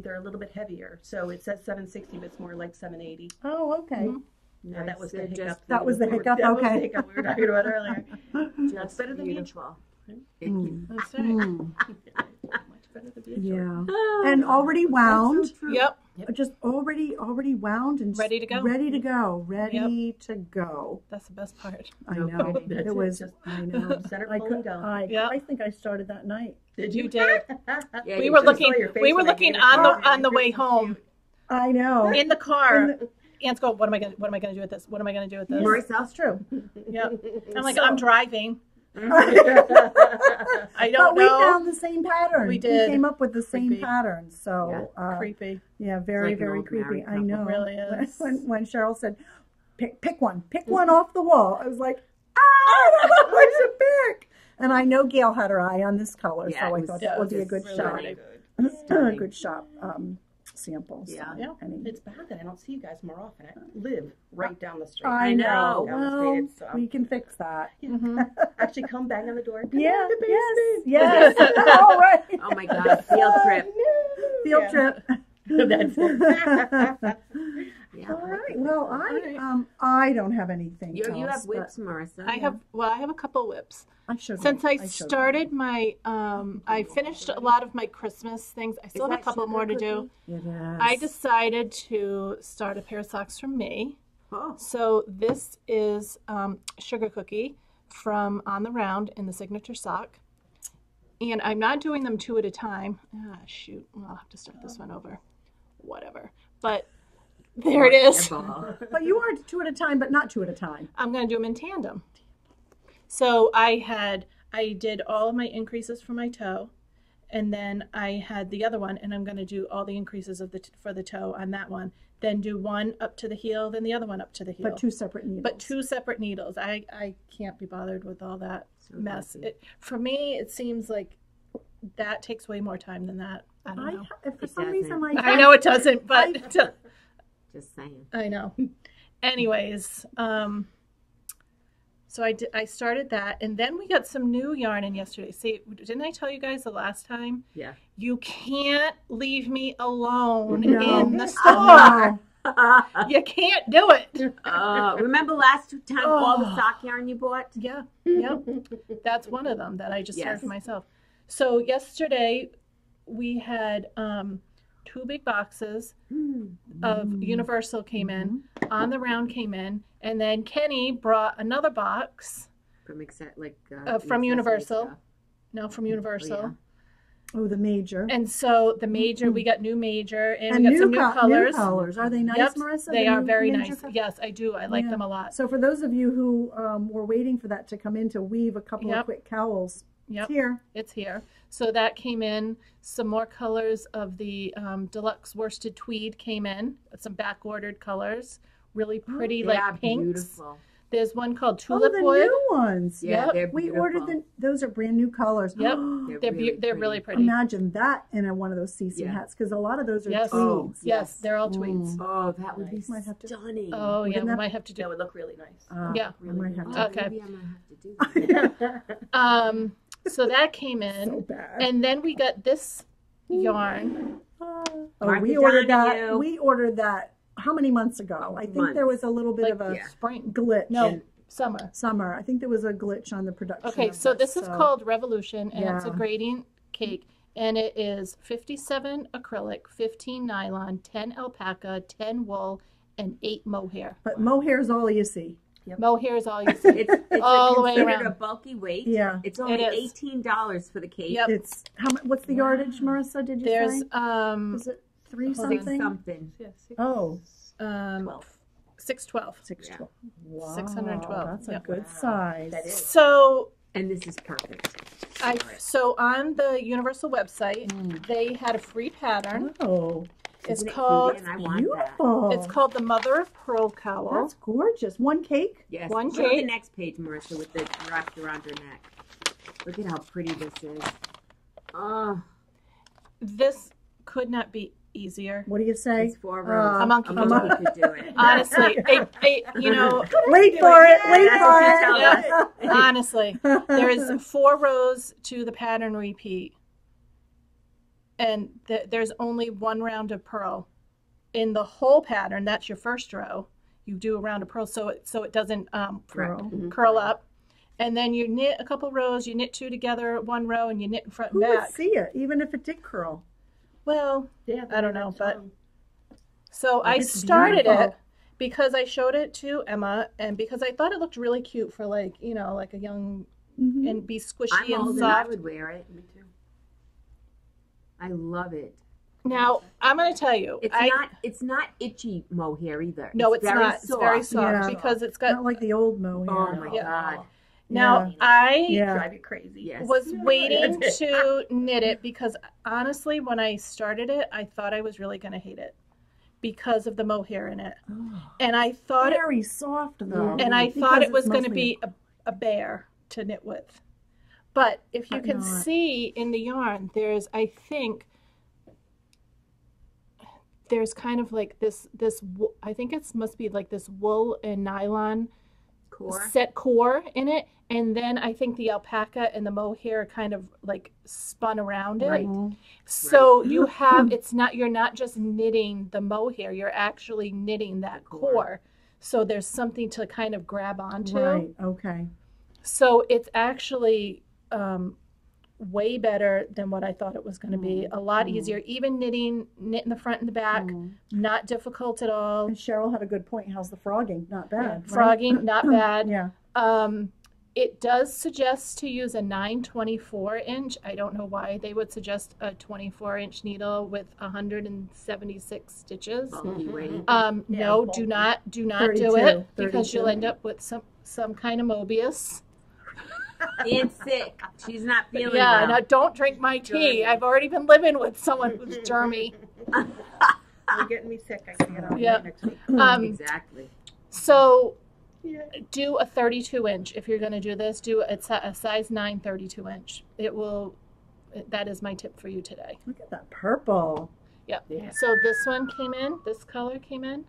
Speaker 4: They're a little bit heavier. So it says 760, but it's more like 780.
Speaker 1: Oh, okay.
Speaker 2: Mhm.
Speaker 4: Yeah, that was the
Speaker 3: They're
Speaker 4: hiccup.
Speaker 3: just
Speaker 1: That was the
Speaker 4: we were-
Speaker 1: hiccup,
Speaker 4: that was the
Speaker 1: okay.
Speaker 4: hiccup we were talking about earlier.
Speaker 3: just
Speaker 4: better than being-
Speaker 3: beautiful.
Speaker 1: Mm.
Speaker 2: That's right.
Speaker 1: Mm.
Speaker 4: Much better than being short.
Speaker 1: Yeah.
Speaker 3: Oh,
Speaker 1: And already wound.
Speaker 3: that's so true.
Speaker 2: Yep.
Speaker 1: just already wound and
Speaker 2: Ready to go.
Speaker 1: Ready to go. Ready to go.
Speaker 2: That's the best part.
Speaker 1: I know.
Speaker 4: That's
Speaker 1: It was.
Speaker 4: Just
Speaker 1: I know.
Speaker 4: set her
Speaker 1: I
Speaker 4: phone
Speaker 1: could.
Speaker 4: down.
Speaker 1: I think I started that night.
Speaker 4: Did
Speaker 2: You did.
Speaker 3: Yeah,
Speaker 2: We
Speaker 3: you
Speaker 2: were
Speaker 3: did.
Speaker 2: looking.
Speaker 4: your face
Speaker 2: We were
Speaker 4: when I
Speaker 2: looking
Speaker 4: gave it to you.
Speaker 2: on the way home
Speaker 1: I know.
Speaker 2: in the car. Aunt's going, what am I going to do with this? What am I going to do with this?
Speaker 3: Marissa,
Speaker 1: That's true.
Speaker 2: Yep. I'm like,
Speaker 1: So-
Speaker 2: I'm driving.
Speaker 1: but
Speaker 2: I don't
Speaker 1: we
Speaker 2: know.
Speaker 1: found the same pattern.
Speaker 2: We did.
Speaker 1: We came up with the same
Speaker 2: Creepy.
Speaker 1: pattern. So
Speaker 2: Creepy.
Speaker 1: yeah, very
Speaker 3: It's like an
Speaker 1: very
Speaker 3: old
Speaker 1: creepy.
Speaker 3: married
Speaker 1: I
Speaker 3: couple.
Speaker 1: know.
Speaker 2: It really is.
Speaker 1: When Cheryl said, pick one off the wall. I was like, I don't know what to pick. And I know Gail had her eye on this color,
Speaker 3: Yeah,
Speaker 1: so
Speaker 3: it
Speaker 1: I
Speaker 3: was
Speaker 1: thought that would be a
Speaker 3: just
Speaker 1: good
Speaker 2: really
Speaker 1: shot.
Speaker 2: pretty.
Speaker 1: A good shop sample. So,
Speaker 3: Yeah.
Speaker 2: Yeah.
Speaker 1: I mean,
Speaker 4: It's bad that I don't see you guys more often. I live right down the street.
Speaker 1: I know.
Speaker 4: Down the
Speaker 1: Well,
Speaker 4: street. It's,
Speaker 1: we can fix that.
Speaker 4: actually come bang on the door. Come
Speaker 1: Yeah.
Speaker 4: in the basement.
Speaker 1: Yes. All right.
Speaker 3: Oh my God, field trip.
Speaker 1: Field
Speaker 4: Yeah.
Speaker 1: trip.
Speaker 4: That's it.
Speaker 3: Yeah.
Speaker 1: All right. Well, I don't have anything
Speaker 3: You
Speaker 1: else.
Speaker 3: have
Speaker 1: but
Speaker 3: whips, Marissa.
Speaker 2: I have a couple whips.
Speaker 1: I showed
Speaker 2: Since
Speaker 1: them.
Speaker 2: I
Speaker 1: showed them.
Speaker 2: started my, I finished a lot of my Christmas things. I still have a
Speaker 3: that
Speaker 2: couple
Speaker 3: sugar
Speaker 2: more to do.
Speaker 3: cookie?
Speaker 1: It is.
Speaker 2: I decided to start a pair of socks from me.
Speaker 3: Oh,
Speaker 2: So this is Sugar Cookie from On the Round in the signature sock. And I'm not doing them two at a time. Ah, shoot. Well, I'll have to start this one over. Whatever. But there it is.
Speaker 3: ball.
Speaker 1: But you are two at a time, but not two at a time.
Speaker 2: I'm going to do them in tandem. So I did all of my increases for my toe. And then I had the other one, and I'm going to do all the increases for the toe on that one. Then do one up to the heel, then the other one up to the heel.
Speaker 1: But two separate needles.
Speaker 2: But two separate needles. I can't be bothered with all that mess.
Speaker 3: messy.
Speaker 2: For me, it seems like that takes way more time than that. I don't know.
Speaker 1: For
Speaker 3: It
Speaker 1: some reason,
Speaker 2: I know it doesn't, but
Speaker 3: Just saying.
Speaker 2: I know. Anyways, so I started that, and then we got some new yarn in yesterday. See, didn't I tell you guys the last time?
Speaker 3: Yeah.
Speaker 2: You can't leave me alone
Speaker 1: No.
Speaker 2: in the store.
Speaker 1: No.
Speaker 2: You can't do it.
Speaker 3: Remember last time all the
Speaker 2: Oh.
Speaker 3: sock yarn you bought?
Speaker 2: Yeah, yep. That's one of them that I just started
Speaker 3: Yes.
Speaker 2: for myself. So yesterday we had 2 big boxes of Universal came in, On the Round came in, and then Kenny brought another box
Speaker 3: From
Speaker 2: from
Speaker 3: accessory
Speaker 2: Universal.
Speaker 3: stuff.
Speaker 2: No, from Universal.
Speaker 3: yeah.
Speaker 1: Oh, the major.
Speaker 2: And so the major, we got new major, and
Speaker 1: And
Speaker 2: we got some new
Speaker 1: New
Speaker 2: colors.
Speaker 1: colors. Are they nice,
Speaker 2: Yep,
Speaker 1: Marissa?
Speaker 2: they
Speaker 1: The
Speaker 2: are
Speaker 1: new
Speaker 2: very
Speaker 1: major
Speaker 2: nice.
Speaker 1: colors?
Speaker 2: Yes, I do. I like
Speaker 1: Yeah.
Speaker 2: them a lot.
Speaker 1: So for those of you who were waiting for that to come in to weave a couple of
Speaker 2: Yep.
Speaker 1: quick cowls,
Speaker 2: Yep.
Speaker 1: it's here.
Speaker 2: It's here. So that came in. Some more colors of the deluxe worsted tweed came in. Some back ordered colors. Really pretty,
Speaker 3: They
Speaker 2: like
Speaker 3: are
Speaker 2: pinks.
Speaker 3: beautiful.
Speaker 2: There's one called
Speaker 1: Oh,
Speaker 2: tulip
Speaker 1: the
Speaker 2: wood.
Speaker 1: new ones.
Speaker 3: Yeah,
Speaker 2: Yep.
Speaker 3: they're
Speaker 1: We
Speaker 3: beautiful.
Speaker 1: ordered those are brand new colors.
Speaker 2: Yep.
Speaker 3: They're
Speaker 2: They're really pretty.
Speaker 1: Imagine that in one of those CC
Speaker 3: Yeah.
Speaker 1: hats, because a lot of those are
Speaker 2: Yes.
Speaker 3: Oh,
Speaker 1: tweeds.
Speaker 2: Yes, they're all tweeds.
Speaker 3: Oh, that would be
Speaker 4: Nice.
Speaker 1: Might have to-
Speaker 3: stunning.
Speaker 2: Oh yeah,
Speaker 1: Wouldn't
Speaker 2: we
Speaker 1: that-
Speaker 2: might have to
Speaker 4: That
Speaker 2: do.
Speaker 4: would look really nice.
Speaker 2: Yeah.
Speaker 1: I might have
Speaker 3: Oh,
Speaker 1: to.
Speaker 2: Okay.
Speaker 3: maybe I might have to do that.
Speaker 2: So that came in,
Speaker 1: So bad.
Speaker 2: and then we got this yarn.
Speaker 1: Oh,
Speaker 3: Mark
Speaker 1: we
Speaker 3: it
Speaker 1: ordered
Speaker 3: down to
Speaker 1: that.
Speaker 3: you.
Speaker 1: We ordered that. How many months ago? I think there was a little bit
Speaker 2: Like
Speaker 1: of a
Speaker 3: yeah.
Speaker 2: spring.
Speaker 1: glitch.
Speaker 2: No, summer.
Speaker 1: Summer. I think there was a glitch on the production.
Speaker 2: Okay,
Speaker 1: of
Speaker 2: so this is
Speaker 1: so-
Speaker 2: called Revolution, and it's a
Speaker 1: Yeah.
Speaker 2: gradient cake, and it is 57 acrylic, 15 nylon, 10 alpaca, 10 wool, and 8 mohair.
Speaker 1: But mohair is all you see.
Speaker 2: Mohair is all you see.
Speaker 3: It's
Speaker 2: All the way
Speaker 3: considered
Speaker 2: around.
Speaker 3: a bulky weight.
Speaker 1: Yeah.
Speaker 3: It's only
Speaker 2: It is.
Speaker 3: $18 for the cake.
Speaker 2: Yep.
Speaker 1: It's what's the yardage, Marissa? Did you
Speaker 2: There's
Speaker 1: say? Is it three
Speaker 2: hold on.
Speaker 1: something?
Speaker 3: Something.
Speaker 1: Oh,
Speaker 2: 612.
Speaker 1: 612. Wow,
Speaker 2: 612.
Speaker 1: That's a
Speaker 2: Yep.
Speaker 1: good size.
Speaker 4: That is.
Speaker 2: So
Speaker 3: And this is perfect.
Speaker 2: so on the Universal website, they had a free pattern.
Speaker 1: Oh,
Speaker 2: It's
Speaker 3: Isn't it
Speaker 2: called
Speaker 3: cutie? And I want that.
Speaker 1: beautiful.
Speaker 2: it's called the Mother of Pearl Cowl.
Speaker 1: That's gorgeous. One cake.
Speaker 3: Yes.
Speaker 2: One
Speaker 3: Look at the
Speaker 2: cake.
Speaker 3: next page, Marissa, with the wrapped around her neck. Look at how pretty this is. Oh,
Speaker 2: This could not be easier.
Speaker 1: What do you say?
Speaker 3: it's 4 rows.
Speaker 2: A monkey
Speaker 3: A monkey could do it.
Speaker 2: Honestly, you know,
Speaker 1: Wait for it. Wait
Speaker 3: Yeah,
Speaker 1: for it.
Speaker 2: honestly, there is 4 rows to the pattern repeat, and there's only 1 round of purl in the whole pattern. That's your first row. You do a round of purl so it doesn't curl up, and then you knit a couple rows. You knit 2 together, 1 row, and you knit in front
Speaker 1: Who
Speaker 2: and
Speaker 1: would
Speaker 2: back.
Speaker 1: see it, even if it did curl?
Speaker 2: Well,
Speaker 4: Yeah,
Speaker 2: I don't know, but So I
Speaker 1: It's
Speaker 2: started
Speaker 1: beautiful.
Speaker 2: it because I showed it to Emma, and because I thought it looked really cute for like, you know, like a young,
Speaker 1: Mhm.
Speaker 2: and be squishy
Speaker 3: I'm
Speaker 2: and
Speaker 3: old and I
Speaker 2: soft.
Speaker 3: would wear it.
Speaker 4: Me too.
Speaker 3: I love it.
Speaker 2: Now I'm going to tell you,
Speaker 3: It's not itchy mohair either.
Speaker 2: no, it's
Speaker 3: very
Speaker 2: not. It's very
Speaker 3: soft.
Speaker 2: soft
Speaker 1: Yeah.
Speaker 2: because it's got.
Speaker 1: Not like the old mohair.
Speaker 3: Oh my
Speaker 2: Yeah.
Speaker 3: god.
Speaker 2: Now
Speaker 1: Yeah.
Speaker 2: I
Speaker 1: Yeah.
Speaker 4: Drive you crazy.
Speaker 3: Yes.
Speaker 2: was waiting to knit it because honestly, when I started it, I thought I was really going to hate it because of the mohair in it,
Speaker 1: Oh,
Speaker 2: and I thought it,
Speaker 1: very soft though.
Speaker 2: and I
Speaker 1: Because
Speaker 2: thought it
Speaker 1: it's
Speaker 2: was going to
Speaker 1: mostly-
Speaker 2: be a bear to knit with. But if you
Speaker 1: But
Speaker 2: can
Speaker 1: not.
Speaker 2: see in the yarn, there's, I think, there's kind of like this I think it must be like this wool and nylon
Speaker 3: Core.
Speaker 2: set core in it, and then I think the alpaca and the mohair kind of like spun around it.
Speaker 3: Right.
Speaker 1: Mhm.
Speaker 2: So you have, you're not just knitting the mohair, you're actually knitting that
Speaker 3: core.
Speaker 2: core. So there's something to kind of grab onto.
Speaker 1: Right. Okay.
Speaker 2: So it's actually way better than what I thought it was going to be. A lot easier. Even knitting the front and the back, not difficult at all.
Speaker 1: And Cheryl had a good point. How's the frogging? Not bad. right?
Speaker 2: Frogging, not bad.
Speaker 1: Yeah.
Speaker 2: It does suggest to use a 9/24 inch. I don't know why they would suggest a 24-inch needle with 176 stitches.
Speaker 3: Bulky weight.
Speaker 2: No,
Speaker 4: bulky.
Speaker 2: do not do
Speaker 1: 32,
Speaker 2: it because
Speaker 1: 32.
Speaker 2: you'll end up with some kind of Mobius.
Speaker 3: Being sick. She's not feeling
Speaker 2: Yeah,
Speaker 3: well.
Speaker 2: now don't drink my tea.
Speaker 3: Germy.
Speaker 2: I've already been living with someone who's germy.
Speaker 4: You're getting me sick. I can get on
Speaker 2: Yeah.
Speaker 4: next week.
Speaker 3: Exactly.
Speaker 2: So
Speaker 4: Yeah.
Speaker 2: do a 32 inch if you're going to do this. Do a size 9 32 inch. It will. That is my tip for you today.
Speaker 1: Look at that purple.
Speaker 2: Yep.
Speaker 4: Yeah.
Speaker 2: So this one came in. This color came in.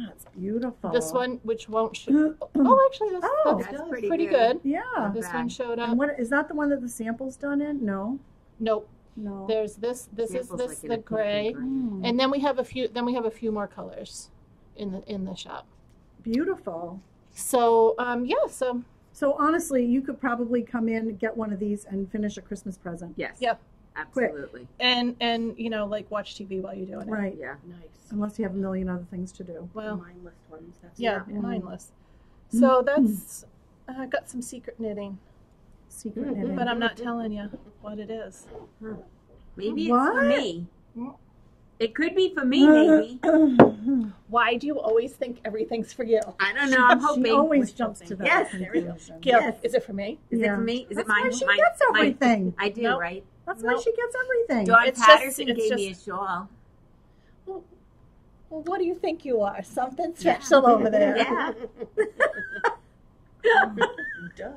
Speaker 1: That's beautiful.
Speaker 2: This one, which won't show. Oh, actually,
Speaker 1: Oh,
Speaker 2: that's
Speaker 3: That's
Speaker 2: pretty good.
Speaker 1: Yeah.
Speaker 2: This
Speaker 3: bad.
Speaker 2: one showed up.
Speaker 1: And what is that? The one that the sample's done in? No.
Speaker 2: Nope.
Speaker 1: No.
Speaker 2: There's this. This
Speaker 3: Samples
Speaker 2: is
Speaker 3: like
Speaker 2: this
Speaker 3: in
Speaker 2: the
Speaker 3: a pink
Speaker 2: gray,
Speaker 1: Mm,
Speaker 2: and then we have a few. Then we have a few more colors in the shop.
Speaker 1: beautiful.
Speaker 2: So yeah. So
Speaker 1: So honestly, you could probably come in, get one of these, and finish a Christmas present.
Speaker 3: Yes.
Speaker 2: Yeah.
Speaker 3: Absolutely.
Speaker 2: and you know, like watch TV while you're doing it.
Speaker 1: Right.
Speaker 3: Yeah.
Speaker 4: Nice.
Speaker 1: Unless you have a million other things to do.
Speaker 2: Well,
Speaker 4: Mindless ones. That's
Speaker 2: yeah,
Speaker 1: Yeah.
Speaker 2: mindless. So that's I got some secret knitting,
Speaker 1: Secret knitting.
Speaker 2: but I'm not telling you what it is.
Speaker 3: Maybe it's
Speaker 1: What?
Speaker 3: for me. It could be for me, maybe.
Speaker 2: Why do you always think everything's for you?
Speaker 3: I don't know. I'm
Speaker 1: She
Speaker 3: hoping.
Speaker 1: always jumps to that
Speaker 3: Yes, there we go.
Speaker 1: conclusion.
Speaker 2: Gil,
Speaker 3: Yes.
Speaker 2: is it for me?
Speaker 3: Is it
Speaker 1: Yeah.
Speaker 3: for me? Is
Speaker 1: That's
Speaker 3: it mine?
Speaker 1: why she
Speaker 3: Mine-
Speaker 1: gets
Speaker 3: mine-
Speaker 1: everything.
Speaker 3: I do,
Speaker 2: Nope.
Speaker 3: right?
Speaker 1: That's why
Speaker 2: Nope.
Speaker 1: she gets everything.
Speaker 3: Dawn
Speaker 2: It's just-
Speaker 3: Patterson
Speaker 2: it's
Speaker 3: gave me a
Speaker 2: just-
Speaker 3: shawl.
Speaker 2: Well, what do you think you are? Something special over there.
Speaker 3: Yeah.
Speaker 4: Duh.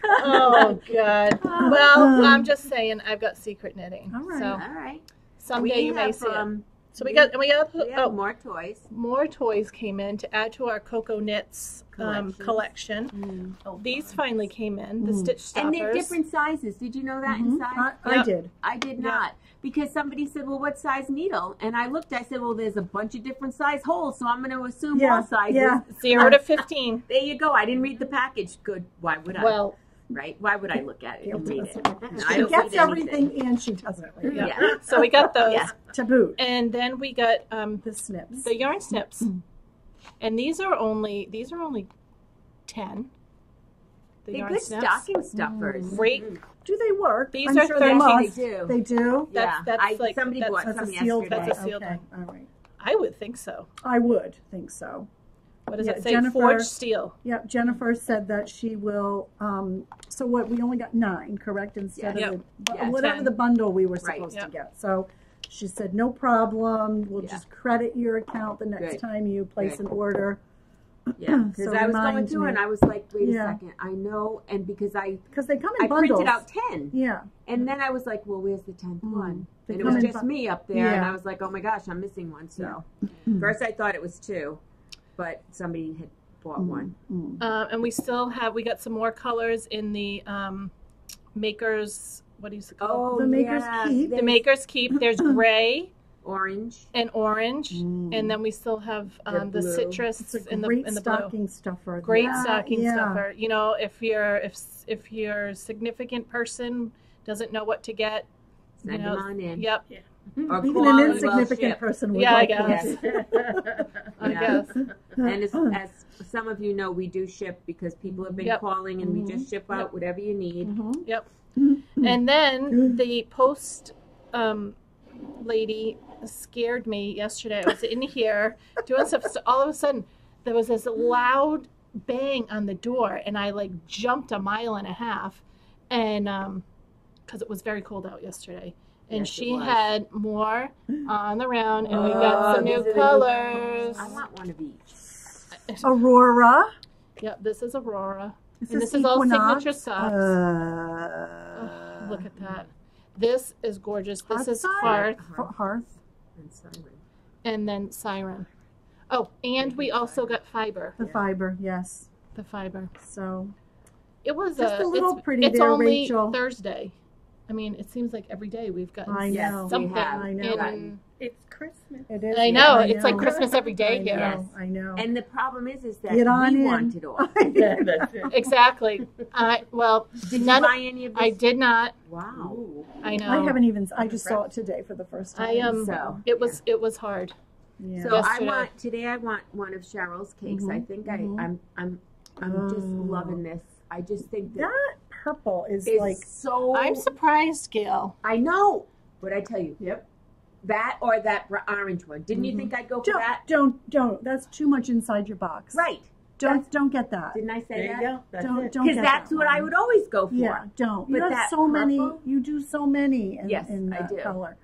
Speaker 2: Oh God. Well, I'm just saying, I've got secret knitting.
Speaker 1: All right.
Speaker 2: So
Speaker 3: All right.
Speaker 2: someday you may see it. So we
Speaker 3: we-
Speaker 2: got
Speaker 3: We have
Speaker 2: oh,
Speaker 3: more toys.
Speaker 2: more toys came in to add to our Cocoa Knits
Speaker 3: Collections.
Speaker 2: collection.
Speaker 4: Oh,
Speaker 2: These
Speaker 4: fun.
Speaker 2: finally came in. The stitch stoppers.
Speaker 3: And they're different sizes. Did you know that inside?
Speaker 1: I
Speaker 2: Yep.
Speaker 1: did.
Speaker 3: I did
Speaker 2: Yeah.
Speaker 3: not. Because somebody said, well, what size needle? And I looked, I said, well, there's a bunch of different size holes, so I'm going to assume
Speaker 1: Yeah,
Speaker 3: all sizes.
Speaker 1: yeah.
Speaker 2: 0 to 15.
Speaker 3: There you go. I didn't read the package. Good. Why would I?
Speaker 2: Well,
Speaker 3: Right? Why would I look at it and read it? I
Speaker 1: She
Speaker 3: don't
Speaker 1: gets
Speaker 3: read anything.
Speaker 1: everything and she doesn't read.
Speaker 2: yeah.
Speaker 3: Yeah.
Speaker 2: So we got those.
Speaker 3: Yeah.
Speaker 1: To boot.
Speaker 2: And then we got
Speaker 1: The snips.
Speaker 2: the yarn snips. And these are only 10. The
Speaker 3: They're
Speaker 2: yarn
Speaker 3: good
Speaker 2: snips.
Speaker 3: stocking stuffers.
Speaker 2: Great.
Speaker 1: Do they work?
Speaker 2: These
Speaker 1: I'm
Speaker 2: are
Speaker 1: sure they
Speaker 2: 13.
Speaker 1: must.
Speaker 3: They do.
Speaker 1: They do?
Speaker 2: That's
Speaker 3: I,
Speaker 2: like
Speaker 3: somebody bought
Speaker 1: That's a
Speaker 3: some
Speaker 1: sealed
Speaker 3: yesterday.
Speaker 2: That's a sealed
Speaker 1: okay.
Speaker 2: one.
Speaker 1: All right.
Speaker 2: I would think so.
Speaker 1: I would think so.
Speaker 2: What does
Speaker 1: Yeah,
Speaker 2: it say?
Speaker 1: Jennifer-
Speaker 2: Forged steel.
Speaker 1: Yeah, Jennifer said that she will, so what, we only got 9, correct? Instead
Speaker 2: Yeah.
Speaker 1: of the,
Speaker 3: Yeah,
Speaker 1: whatever
Speaker 2: 10.
Speaker 1: the bundle we were
Speaker 3: Right.
Speaker 1: supposed
Speaker 2: Yeah.
Speaker 1: to get. So she said, no problem, we'll
Speaker 3: Yeah.
Speaker 1: just credit your account the next
Speaker 3: Good.
Speaker 1: time you place
Speaker 3: Good.
Speaker 1: an order.
Speaker 3: Yeah. Because
Speaker 1: So
Speaker 3: I was going
Speaker 1: remind
Speaker 3: through
Speaker 1: me.
Speaker 3: and I was like, wait
Speaker 1: Yeah.
Speaker 3: a second. I know. And because I
Speaker 1: Because they come in
Speaker 3: I
Speaker 1: bundles.
Speaker 3: printed out 10.
Speaker 1: Yeah.
Speaker 3: And then I was like, well, where's the 10th one?
Speaker 1: They
Speaker 3: And it
Speaker 1: come
Speaker 3: was
Speaker 1: in
Speaker 3: just
Speaker 1: bu-
Speaker 3: me up there. And
Speaker 1: Yeah.
Speaker 3: I was like, oh my gosh, I'm missing one. So first I thought it was 2, but somebody had bought one.
Speaker 2: And we got some more colors in the makers. What do you call
Speaker 3: Oh,
Speaker 1: The Maker's
Speaker 3: yeah.
Speaker 1: Keep.
Speaker 2: the
Speaker 3: There's
Speaker 2: makers keep? There's gray
Speaker 3: orange.
Speaker 2: and orange, and then we still have the
Speaker 3: blue.
Speaker 2: citrus
Speaker 1: It's a
Speaker 2: in the
Speaker 1: great
Speaker 2: blue.
Speaker 1: stocking stuffer.
Speaker 2: Great
Speaker 1: Yeah,
Speaker 2: stocking
Speaker 1: yeah.
Speaker 2: stuffer. You know, if your significant person doesn't know what to get,
Speaker 3: Send them on in.
Speaker 2: Yep.
Speaker 4: Yeah.
Speaker 3: Or
Speaker 1: Even
Speaker 3: call
Speaker 1: an
Speaker 3: and we'll
Speaker 1: insignificant
Speaker 3: ship.
Speaker 1: person would
Speaker 2: Yeah, I
Speaker 1: like
Speaker 2: guess.
Speaker 1: that.
Speaker 2: I
Speaker 3: Yeah.
Speaker 2: guess.
Speaker 3: And as some of you know, we do ship because people have been
Speaker 2: Yep.
Speaker 3: calling, and we just ship out
Speaker 2: Yep.
Speaker 3: whatever you need.
Speaker 1: Mhm.
Speaker 2: Yep. And then the post lady scared me yesterday. I was in here doing stuff. So all of a sudden, there was this loud bang on the door, and I like jumped a mile and a half, and because it was very cold out yesterday. And
Speaker 3: Yes, it
Speaker 2: she
Speaker 3: was.
Speaker 2: had more on the round, and we got some
Speaker 3: these
Speaker 2: new
Speaker 3: are the
Speaker 2: colors.
Speaker 3: I want one of each.
Speaker 1: Aurora.
Speaker 2: Yep, this is Aurora.
Speaker 1: Is
Speaker 2: And
Speaker 1: this
Speaker 2: this is all
Speaker 1: Equinox?
Speaker 2: signature socks. Look at that. This is gorgeous. This is
Speaker 1: Hearthside?
Speaker 2: Hearth,
Speaker 1: Hearth.
Speaker 3: And Siren.
Speaker 2: and then Siren. Oh, and we also got fiber.
Speaker 1: The fiber, yes.
Speaker 2: The fiber.
Speaker 1: So
Speaker 2: It was
Speaker 1: Just a little pretty
Speaker 2: it's
Speaker 1: there,
Speaker 2: only
Speaker 1: Rachel.
Speaker 2: Thursday. I mean, it seems like every day we've gotten
Speaker 1: I
Speaker 3: Yes,
Speaker 1: know.
Speaker 3: we
Speaker 2: something.
Speaker 3: have.
Speaker 1: I know.
Speaker 2: in-
Speaker 4: It's Christmas.
Speaker 1: it is.
Speaker 2: I know.
Speaker 1: I
Speaker 2: It's like
Speaker 1: know.
Speaker 2: Christmas every day
Speaker 1: I
Speaker 2: here.
Speaker 1: know. I know.
Speaker 3: And the problem is that
Speaker 1: Get on
Speaker 3: we
Speaker 1: in.
Speaker 3: want it all.
Speaker 4: Yeah, that's it.
Speaker 2: Exactly. Well,
Speaker 3: Did you
Speaker 2: none.
Speaker 3: buy any of this?
Speaker 2: I did not.
Speaker 3: Wow.
Speaker 4: Ooh.
Speaker 2: I know.
Speaker 1: I haven't even. I just saw it today for the first time.
Speaker 2: I am.
Speaker 3: So
Speaker 2: It was hard.
Speaker 1: Yeah.
Speaker 3: So
Speaker 2: Yesterday.
Speaker 3: I want one of Cheryl's cakes. I think I'm just loving this. I just think that
Speaker 1: that purple is
Speaker 3: it's
Speaker 1: like.
Speaker 3: so.
Speaker 2: I'm surprised, Gail.
Speaker 3: I know, but I tell you,
Speaker 1: Yep.
Speaker 3: that or that orange one. Didn't you think I'd go for that?
Speaker 1: Don't. That's too much inside your box.
Speaker 3: Right.
Speaker 1: Don't get that.
Speaker 3: Didn't I say
Speaker 4: There you
Speaker 3: that?
Speaker 4: go. That's
Speaker 1: Don't
Speaker 4: it.
Speaker 1: don't
Speaker 3: Because
Speaker 1: get
Speaker 3: that's
Speaker 1: that
Speaker 3: what
Speaker 1: one.
Speaker 3: I would always go for.
Speaker 1: Yeah, don't. You
Speaker 3: But
Speaker 1: have
Speaker 3: that
Speaker 1: so many.
Speaker 3: purple-
Speaker 1: You do so many in,
Speaker 3: Yes,
Speaker 1: in
Speaker 3: I
Speaker 1: that
Speaker 3: do.
Speaker 1: color.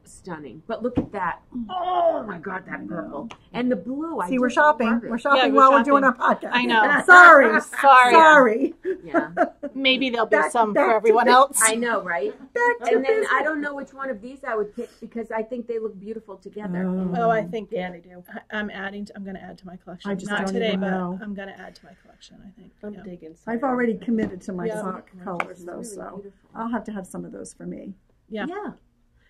Speaker 3: Stunning. But look at that. Oh my God, that purple. And the blue.
Speaker 1: See,
Speaker 3: I
Speaker 1: we're
Speaker 3: just
Speaker 1: shopping.
Speaker 3: love it.
Speaker 1: We're shopping
Speaker 2: we're
Speaker 1: while
Speaker 2: shopping.
Speaker 1: we're doing our podcast.
Speaker 2: I know.
Speaker 1: Sorry.
Speaker 2: Sorry.
Speaker 1: Sorry.
Speaker 3: Yeah.
Speaker 2: Maybe there'll be
Speaker 1: Back-
Speaker 2: some
Speaker 1: back
Speaker 2: for
Speaker 1: to
Speaker 2: everyone
Speaker 1: the-
Speaker 2: else.
Speaker 3: I know, right?
Speaker 1: Back to
Speaker 3: And then
Speaker 1: business.
Speaker 3: I don't know which one of these I would pick because I think they look beautiful together.
Speaker 2: Oh, I think
Speaker 4: Yeah, they do.
Speaker 2: I'm going to add to my collection.
Speaker 1: I just
Speaker 2: Not
Speaker 1: don't
Speaker 2: today,
Speaker 1: even
Speaker 2: but
Speaker 1: know.
Speaker 2: I'm going to add to my collection. I think.
Speaker 4: I'm
Speaker 2: Yeah.
Speaker 4: digging.
Speaker 1: I've already committed to my
Speaker 2: Yeah.
Speaker 1: sock colors though,
Speaker 3: Really
Speaker 1: so
Speaker 3: beautiful.
Speaker 1: I'll have to have some of those for me.
Speaker 2: Yeah.
Speaker 3: Yeah.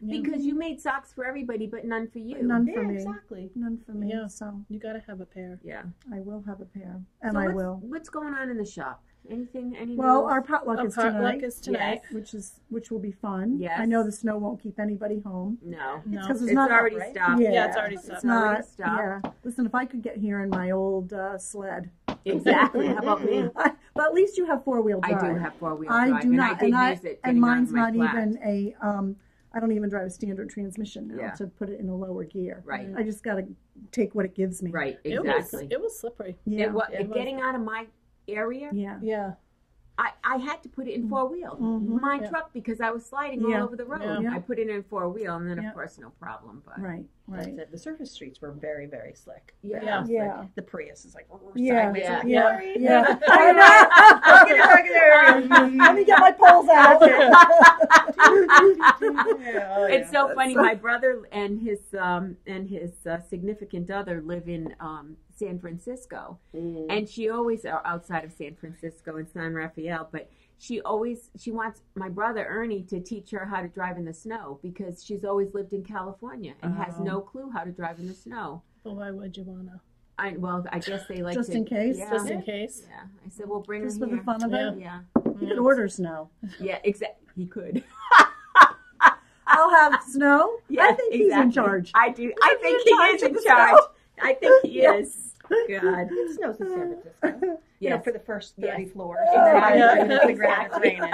Speaker 3: Because you made socks for everybody, but none for you.
Speaker 1: None
Speaker 4: Yeah,
Speaker 1: for me.
Speaker 4: exactly.
Speaker 1: None for me.
Speaker 2: Yeah.
Speaker 1: So
Speaker 2: You got to have a pair.
Speaker 3: Yeah.
Speaker 1: I will have a pair, and
Speaker 3: So
Speaker 1: I
Speaker 3: what's-
Speaker 1: will.
Speaker 3: What's going on in the shop? Anything? Any
Speaker 1: Well,
Speaker 3: news?
Speaker 1: our potluck is tonight,
Speaker 2: is tonight.
Speaker 1: which will be fun.
Speaker 3: Yes.
Speaker 1: I know the snow won't keep anybody home.
Speaker 3: No.
Speaker 2: No.
Speaker 1: Because
Speaker 3: It's
Speaker 1: not
Speaker 3: already
Speaker 4: right?
Speaker 3: stopped.
Speaker 1: Yeah,
Speaker 2: it's already
Speaker 1: It's
Speaker 2: stopped.
Speaker 1: not.
Speaker 3: stopped.
Speaker 1: Yeah. Listen, if I could get here in my old sled.
Speaker 3: Exactly. How about me?
Speaker 1: But at least you have 4-wheel
Speaker 3: I
Speaker 1: drive.
Speaker 3: do have 4-wheel
Speaker 1: I
Speaker 3: drive,
Speaker 1: do
Speaker 3: and
Speaker 1: not,
Speaker 3: I did use it.
Speaker 1: and
Speaker 3: getting
Speaker 1: mine's
Speaker 3: out of my
Speaker 1: not
Speaker 3: flat.
Speaker 1: even a. I don't even drive a standard transmission now
Speaker 3: Yeah.
Speaker 1: to put it in a lower gear.
Speaker 3: Right.
Speaker 1: I just got to take what it gives me.
Speaker 3: Right.
Speaker 2: It
Speaker 3: Exactly.
Speaker 2: was slippery.
Speaker 1: Yeah.
Speaker 2: it was.
Speaker 3: Getting out of my area,
Speaker 1: Yeah.
Speaker 2: Yeah.
Speaker 3: I had to put it in 4-wheel.
Speaker 1: Mhm.
Speaker 3: My
Speaker 2: Yeah.
Speaker 3: truck, because I was sliding
Speaker 1: Yeah.
Speaker 3: all over the road.
Speaker 2: Yeah.
Speaker 3: I put it in 4-wheel, and then
Speaker 1: Yeah.
Speaker 3: of course no problem. But
Speaker 1: Right.
Speaker 4: That's
Speaker 1: Right.
Speaker 4: it. The surface streets were very, very slick.
Speaker 3: Yeah.
Speaker 2: Yeah.
Speaker 4: It's
Speaker 1: Yeah.
Speaker 4: like the Prius is like
Speaker 1: Yeah.
Speaker 4: sideways.
Speaker 3: Yeah.
Speaker 4: I'm like,
Speaker 1: Yeah.
Speaker 4: sorry.
Speaker 1: Yeah.
Speaker 4: I know.
Speaker 1: Let me get my poles out.
Speaker 3: It's so funny. My brother and his significant other live in San Francisco, and she always are outside of San Francisco in San Rafael. But she wants my brother Ernie to teach her how to drive in the snow because she's always lived in California and has no clue how to drive in the snow.
Speaker 2: Well, why would you wanna?
Speaker 3: I guess they like
Speaker 1: Just
Speaker 3: to,
Speaker 1: in case?
Speaker 3: Yeah.
Speaker 2: Just in case.
Speaker 3: Yeah, I said we'll bring
Speaker 1: Just
Speaker 3: him
Speaker 1: for the
Speaker 3: here.
Speaker 1: fun of it.
Speaker 3: Yeah,
Speaker 1: You could order snow.
Speaker 3: yeah, exactly. He could.
Speaker 1: I'll have snow.
Speaker 3: Yeah,
Speaker 1: I think he's in charge.
Speaker 3: I do. I
Speaker 1: Is he
Speaker 3: think
Speaker 1: in
Speaker 3: he
Speaker 1: charge
Speaker 3: is
Speaker 1: of
Speaker 3: in
Speaker 1: the
Speaker 3: charge.
Speaker 1: snow?
Speaker 3: I think he
Speaker 1: Yes.
Speaker 3: is. God.
Speaker 4: It snows in San Francisco. You know,
Speaker 3: Yes.
Speaker 4: for the first 30
Speaker 3: Yes.
Speaker 4: floors.
Speaker 1: Yeah.
Speaker 4: And then the ground it's raining.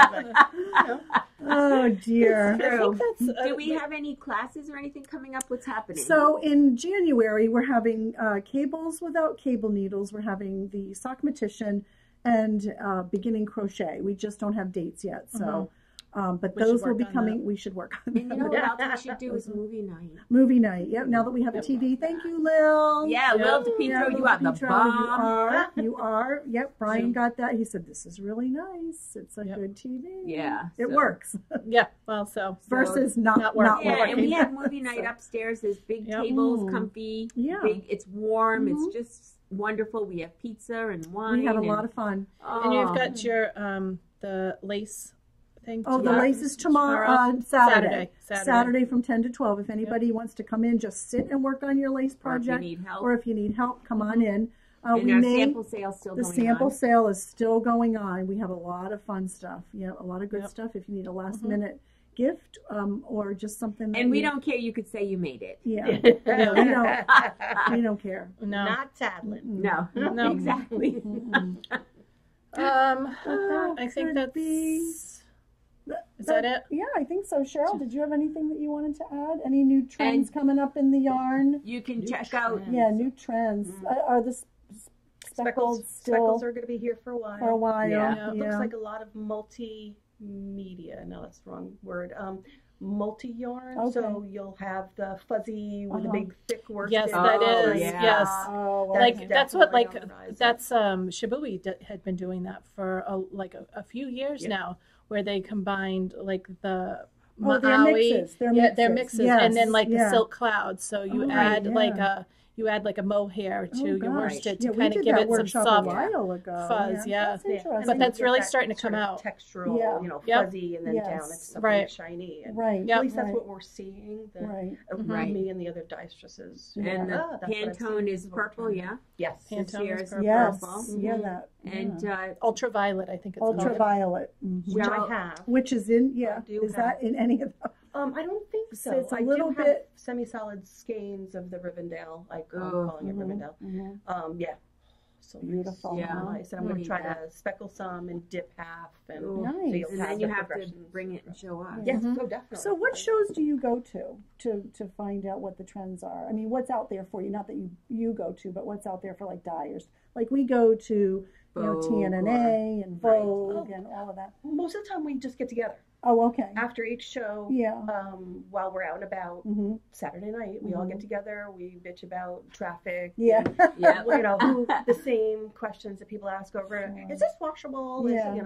Speaker 4: But,
Speaker 1: Oh dear.
Speaker 3: True.
Speaker 2: That's,
Speaker 3: Do we have any classes or anything coming up? What's happening?
Speaker 1: So in January, we're having cables without cable needles. We're having the sockmatician and beginning crochet. We just don't have dates yet. So, but
Speaker 2: We should
Speaker 1: those will
Speaker 2: work
Speaker 1: be
Speaker 2: on
Speaker 1: coming. We should work on
Speaker 3: and you
Speaker 1: them.
Speaker 3: know what else we should do is movie night.
Speaker 1: Movie night. Yep. Now that we have a TV. Thank you, Lil.
Speaker 3: Yeah, Lil DePietro,
Speaker 1: Yeah,
Speaker 3: you
Speaker 1: Lil
Speaker 3: are the
Speaker 1: DePietro,
Speaker 3: bomb.
Speaker 1: You are. Yep. Brian got that. He said, this is really nice. It's a
Speaker 2: Yep.
Speaker 1: good TV.
Speaker 3: Yeah,
Speaker 1: It
Speaker 3: so-
Speaker 1: works.
Speaker 2: yeah. Well, so
Speaker 1: Versus not
Speaker 2: not working.
Speaker 3: Yeah, and we
Speaker 1: working.
Speaker 3: have movie night upstairs. There's big
Speaker 2: Yep.
Speaker 3: tables, comfy.
Speaker 1: Yeah.
Speaker 3: Big. It's warm.
Speaker 1: Mhm.
Speaker 3: It's just wonderful. We have pizza and wine.
Speaker 1: We had a lot of fun.
Speaker 2: and you've got your the lace thing.
Speaker 1: Oh, the
Speaker 2: tomorrow?
Speaker 1: lace is tomorrow, Saturday.
Speaker 2: Saturday.
Speaker 1: Saturday from 10 to 12. If anybody wants to come in, just sit and work on your lace
Speaker 3: Or if
Speaker 1: project.
Speaker 3: you need help.
Speaker 1: Or if you need help, come on in.
Speaker 3: and
Speaker 1: We
Speaker 3: our
Speaker 1: may,
Speaker 3: sample sale's still
Speaker 1: the
Speaker 3: going
Speaker 1: sample
Speaker 3: on.
Speaker 1: sale is still going on. We have a lot of fun stuff. Yeah, a lot of good
Speaker 2: Yep.
Speaker 1: stuff. If you need a last minute gift or just something that
Speaker 3: And we
Speaker 1: you-
Speaker 3: don't care. You could say you made it.
Speaker 1: Yeah. We don't care.
Speaker 2: No.
Speaker 4: Not Sadlin.
Speaker 3: No,
Speaker 2: No.
Speaker 3: exactly.
Speaker 2: I think
Speaker 1: could
Speaker 2: that's.
Speaker 1: be-
Speaker 2: Is that it?
Speaker 1: Yeah, I think so. Cheryl, did you have anything that you wanted to add? Any new trends coming up in the yarn?
Speaker 3: You can
Speaker 4: New
Speaker 3: check out.
Speaker 4: trends.
Speaker 1: Yeah, new trends. Are the speckles still
Speaker 4: Speckles are going to be here for a while.
Speaker 1: for a while?
Speaker 3: Yeah.
Speaker 4: It looks like a lot of multimedia. No, that's the wrong word. Multi-yarn.
Speaker 1: Okay.
Speaker 4: So you'll have the fuzzy with the big thick worsted.
Speaker 2: Yes, that
Speaker 3: Oh,
Speaker 2: is.
Speaker 3: yeah.
Speaker 2: Yes.
Speaker 1: Oh,
Speaker 4: That's
Speaker 2: Like that's what
Speaker 4: definitely
Speaker 2: like
Speaker 4: on the rise.
Speaker 2: that's Shibui had been doing that for a few years
Speaker 4: Yeah.
Speaker 2: now, where they combined like the
Speaker 1: Oh, they're
Speaker 2: Maui,
Speaker 1: mixes. They're
Speaker 2: they're
Speaker 1: mixes.
Speaker 2: mixes, and then like
Speaker 1: Yes,
Speaker 2: the silk cloud. So you
Speaker 1: Oh,
Speaker 2: add
Speaker 1: right,
Speaker 2: like
Speaker 1: yeah.
Speaker 2: a mohair to
Speaker 1: Oh,
Speaker 2: your
Speaker 1: gosh.
Speaker 2: worsted
Speaker 1: Yeah,
Speaker 2: to
Speaker 1: we
Speaker 2: kind of
Speaker 1: did
Speaker 2: give
Speaker 1: that
Speaker 2: it some
Speaker 1: workshop
Speaker 2: soft
Speaker 1: a while ago.
Speaker 2: fuzz, yeah.
Speaker 1: That's
Speaker 4: Yeah.
Speaker 1: interesting.
Speaker 4: And
Speaker 2: But
Speaker 4: then
Speaker 2: that's
Speaker 4: you get
Speaker 2: really
Speaker 4: that
Speaker 2: starting to
Speaker 4: sort
Speaker 2: come
Speaker 4: of
Speaker 2: out.
Speaker 4: Textural,
Speaker 1: Yeah.
Speaker 2: Yep.
Speaker 4: fuzzy, and then
Speaker 1: Yes.
Speaker 4: down it's something
Speaker 2: Right.
Speaker 4: shiny. And
Speaker 1: Right.
Speaker 2: Yep.
Speaker 4: At least that's
Speaker 1: right,
Speaker 4: what we're seeing. The,
Speaker 1: right.
Speaker 2: Mhm.
Speaker 4: Me and the other distresses.
Speaker 3: And the
Speaker 4: that's what I've
Speaker 3: Pantone
Speaker 4: seen.
Speaker 3: is purple, yeah.
Speaker 4: Yes.
Speaker 2: Pantone
Speaker 3: This year
Speaker 2: is
Speaker 3: is
Speaker 2: purple.
Speaker 1: Yes.
Speaker 3: purple.
Speaker 1: Yeah, that.
Speaker 3: And
Speaker 1: yeah.
Speaker 2: Ultraviolet, I think it's called.
Speaker 1: Ultraviolet. Mhm.
Speaker 4: Which
Speaker 3: Cheryl-
Speaker 4: I have.
Speaker 1: Which is in, yeah.
Speaker 4: I do
Speaker 1: Is
Speaker 4: have.
Speaker 1: that in any of them?
Speaker 4: I don't think so.
Speaker 1: It's a
Speaker 4: I
Speaker 1: little
Speaker 4: do have
Speaker 1: bit-
Speaker 4: semi-solid skeins of the Rivendell. I call
Speaker 3: Oh.
Speaker 4: calling it Rivendell. Yeah. So
Speaker 1: Beautiful.
Speaker 3: Yeah.
Speaker 4: nice. And I'm going
Speaker 3: Mm.
Speaker 4: to try to speckle some and dip half. And
Speaker 3: Ooh.
Speaker 1: Nice.
Speaker 4: so you'll
Speaker 3: And
Speaker 4: have
Speaker 3: then
Speaker 4: the
Speaker 3: you have to
Speaker 4: progressions.
Speaker 3: bring it and show us.
Speaker 4: Yes,
Speaker 2: Mhm.
Speaker 4: oh, definitely.
Speaker 1: So what shows do you go to find out what the trends are? I mean, what's out there for you? Not that you go to, but what's out there for like dyers? Like we go to
Speaker 3: Vogue
Speaker 1: TNNA and
Speaker 3: Right.
Speaker 1: Vogue
Speaker 4: Oh.
Speaker 1: and all of that.
Speaker 4: Most of the time we just get together
Speaker 1: Oh, okay.
Speaker 4: after each show.
Speaker 1: Yeah.
Speaker 4: While we're out and about
Speaker 1: Mm-hmm.
Speaker 4: Saturday night, we all
Speaker 1: Mhm.
Speaker 4: get together. We bitch about traffic.
Speaker 1: Yeah.
Speaker 4: and,
Speaker 3: Yeah.
Speaker 4: the same questions that people ask over.
Speaker 1: Sure.
Speaker 4: Is this washable?
Speaker 1: Yeah.
Speaker 4: Is,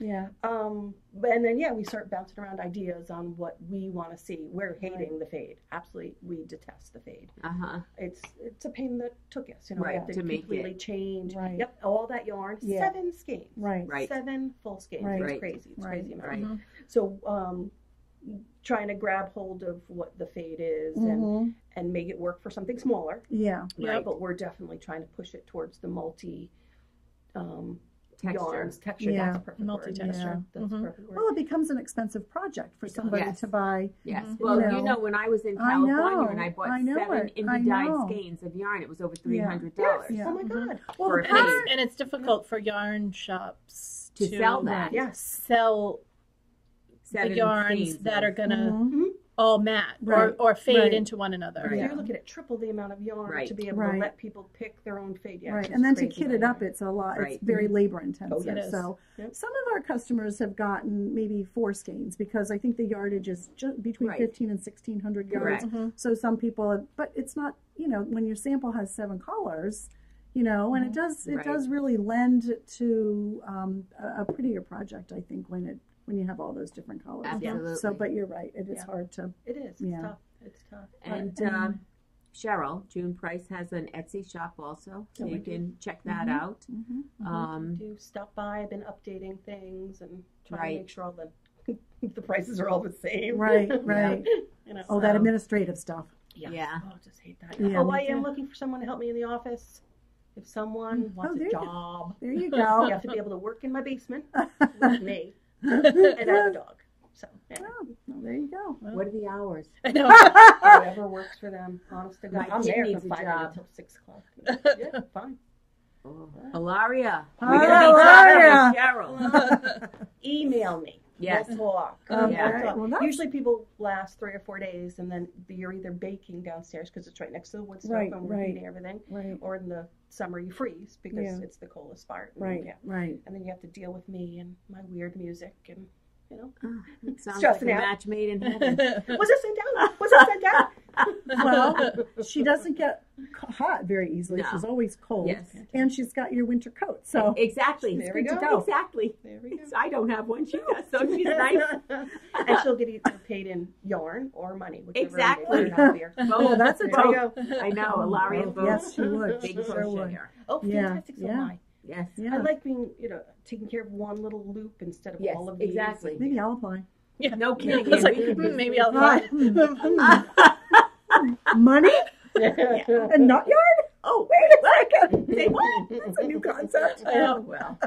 Speaker 1: Yeah.
Speaker 4: and then we start bouncing around ideas on what we want to see. We're hating the fade. Absolutely, we detest the fade.
Speaker 3: Uh-huh.
Speaker 4: It's a pain that took us. We
Speaker 3: Right,
Speaker 4: have to
Speaker 3: to make
Speaker 4: completely change.
Speaker 1: Right.
Speaker 4: Yep, all that yarn.
Speaker 1: Yeah.
Speaker 4: 7 skeins.
Speaker 1: Right.
Speaker 3: Right.
Speaker 4: 7 full skeins.
Speaker 1: Right.
Speaker 4: It's
Speaker 3: Right.
Speaker 4: crazy. It's
Speaker 1: Right.
Speaker 4: crazy amount.
Speaker 3: Right.
Speaker 2: Mhm.
Speaker 4: So trying to grab hold of what the fade is
Speaker 1: Mhm.
Speaker 4: and make it work for something smaller.
Speaker 1: Yeah.
Speaker 3: Right.
Speaker 4: But we're definitely trying to push it towards the multi
Speaker 3: Texture.
Speaker 4: yarns texture.
Speaker 1: Yeah.
Speaker 4: That's a perfect
Speaker 2: Multi-texture.
Speaker 4: word. That's
Speaker 2: Mhm.
Speaker 4: a perfect word.
Speaker 1: Well, it becomes an expensive project for somebody
Speaker 3: Yes.
Speaker 1: to buy.
Speaker 3: Yes.
Speaker 2: Mhm.
Speaker 3: Well,
Speaker 1: You
Speaker 3: you
Speaker 1: know.
Speaker 3: know, when I was in
Speaker 1: I know.
Speaker 3: California and I bought
Speaker 1: I know
Speaker 3: 7
Speaker 1: it. I
Speaker 3: indie
Speaker 1: know.
Speaker 3: dyed skeins of yarn, it was over $300.
Speaker 1: Yeah.
Speaker 4: Oh my
Speaker 2: Mhm.
Speaker 4: God.
Speaker 1: Well,
Speaker 3: For
Speaker 1: the
Speaker 3: a
Speaker 1: pattern,
Speaker 3: fade.
Speaker 2: And it's difficult for yarn shops
Speaker 3: To sell that.
Speaker 4: Yes.
Speaker 2: sell
Speaker 3: 7
Speaker 2: the yarns
Speaker 3: skeins
Speaker 2: that
Speaker 3: of-
Speaker 2: are gonna
Speaker 1: Mhm.
Speaker 2: all matte
Speaker 1: Right.
Speaker 2: or fade
Speaker 1: Right.
Speaker 2: into one another.
Speaker 3: Right.
Speaker 4: You're looking at triple the amount of yarn
Speaker 3: Right.
Speaker 4: to be able
Speaker 1: Right.
Speaker 4: to let people pick their own fade. Yeah,
Speaker 1: right,
Speaker 4: it's
Speaker 1: and then
Speaker 4: just
Speaker 1: to
Speaker 4: crazy
Speaker 1: kit it
Speaker 4: right
Speaker 1: up,
Speaker 4: now.
Speaker 1: it's a lot.
Speaker 3: Right.
Speaker 1: It's very labor intensive.
Speaker 4: Oh,
Speaker 2: it is.
Speaker 1: So
Speaker 4: Yep.
Speaker 1: some of our customers have gotten maybe 4 skeins because I think the yardage is just between
Speaker 3: Right.
Speaker 1: 15 and 1600 yards.
Speaker 3: Correct.
Speaker 2: Mhm.
Speaker 1: So some people, but it's not. When your sample has 7 colors, and it does
Speaker 3: Right.
Speaker 1: really lend to a prettier project. I think when you have all those different colors.
Speaker 3: Absolutely.
Speaker 1: So, but you're right. It is
Speaker 4: Yeah.
Speaker 1: hard to.
Speaker 4: It is. It's
Speaker 1: Yeah.
Speaker 4: tough. It's tough.
Speaker 3: And
Speaker 1: And-
Speaker 3: Cheryl, June Price has an Etsy shop also, so
Speaker 1: Oh,
Speaker 3: you
Speaker 1: we do.
Speaker 3: can check that
Speaker 1: Mhm.
Speaker 3: out.
Speaker 1: Mhm.
Speaker 4: Do stop by. I've been updating things and trying
Speaker 3: Right.
Speaker 4: to make sure all the prices are all the same.
Speaker 1: Right. Right. Oh, that
Speaker 3: So-
Speaker 1: administrative stuff.
Speaker 4: Yeah. Oh, I just hate that.
Speaker 1: Yeah,
Speaker 4: Oh,
Speaker 1: me
Speaker 4: I am
Speaker 1: too.
Speaker 4: looking for someone to help me in the office. If someone wants
Speaker 1: there
Speaker 4: a
Speaker 1: you go.
Speaker 4: job,
Speaker 1: There you
Speaker 4: you
Speaker 1: go.
Speaker 4: have to be able to work in my basement with me, and I have a dog. So yeah.
Speaker 1: Oh, well, there you go.
Speaker 3: What are the hours?
Speaker 2: I know.
Speaker 4: Whatever works for them. Honest to God,
Speaker 3: My
Speaker 4: I'm
Speaker 3: kid
Speaker 4: there
Speaker 3: needs
Speaker 4: from
Speaker 3: a
Speaker 4: 5
Speaker 3: job.
Speaker 4: until 6 o'clock. Yeah, fine.
Speaker 3: Oh. Hilaria.
Speaker 1: Hi,
Speaker 3: We're gonna be
Speaker 1: Hilaria.
Speaker 3: talking with Cheryl.
Speaker 4: Email me.
Speaker 3: Yes.
Speaker 4: We'll talk.
Speaker 1: Okay.
Speaker 3: Yeah.
Speaker 4: We'll talk.
Speaker 1: Well, that's-
Speaker 4: Usually people last 3 or 4 days, and then you're either baking downstairs because it's right next to the wood stove
Speaker 1: Right,
Speaker 4: and we're
Speaker 1: right.
Speaker 4: heating everything,
Speaker 1: Right.
Speaker 4: or in the summer you freeze because
Speaker 1: Yeah.
Speaker 4: it's the coldest part. And,
Speaker 1: Right.
Speaker 4: yeah.
Speaker 1: Right.
Speaker 4: And then you have to deal with me and my weird music and
Speaker 3: Oh, it sounds
Speaker 4: Stressing
Speaker 3: like a
Speaker 4: out.
Speaker 3: match made in heaven.
Speaker 4: was it sent down? Was it sent down?
Speaker 1: Well, she doesn't get hot very easily.
Speaker 3: No.
Speaker 1: She's always cold.
Speaker 3: Yes.
Speaker 1: And she's got your winter coat. So
Speaker 3: Exactly.
Speaker 4: There we
Speaker 1: good to
Speaker 4: go.
Speaker 1: go.
Speaker 3: Exactly.
Speaker 4: There we go.
Speaker 3: I don't have one. She does, so she's nice.
Speaker 4: And she'll get either paid in yarn or money, whichever
Speaker 3: Exactly.
Speaker 4: makes her happier.
Speaker 1: Oh, that's a
Speaker 4: There we
Speaker 1: tough.
Speaker 4: go.
Speaker 3: I know. Hilaria
Speaker 1: Oh,
Speaker 3: both.
Speaker 1: yes, she would.
Speaker 3: Big
Speaker 1: She sure would.
Speaker 3: crocheter.
Speaker 4: Oh,
Speaker 1: Yeah,
Speaker 4: fantastic. So
Speaker 1: yeah.
Speaker 4: am I.
Speaker 3: Yes.
Speaker 1: Yeah.
Speaker 4: I like being, taking care of one little loop instead of
Speaker 3: Yes,
Speaker 4: all of these.
Speaker 3: exactly.
Speaker 1: Maybe I'll apply.
Speaker 2: Yeah.
Speaker 3: No kidding.
Speaker 2: I was like,
Speaker 3: We could-
Speaker 2: maybe I'll
Speaker 1: Right.
Speaker 2: try.
Speaker 1: Money and not yarn?
Speaker 3: Oh,
Speaker 1: Wait a second.
Speaker 3: Say what?
Speaker 1: That's a new concept.
Speaker 3: Oh, well.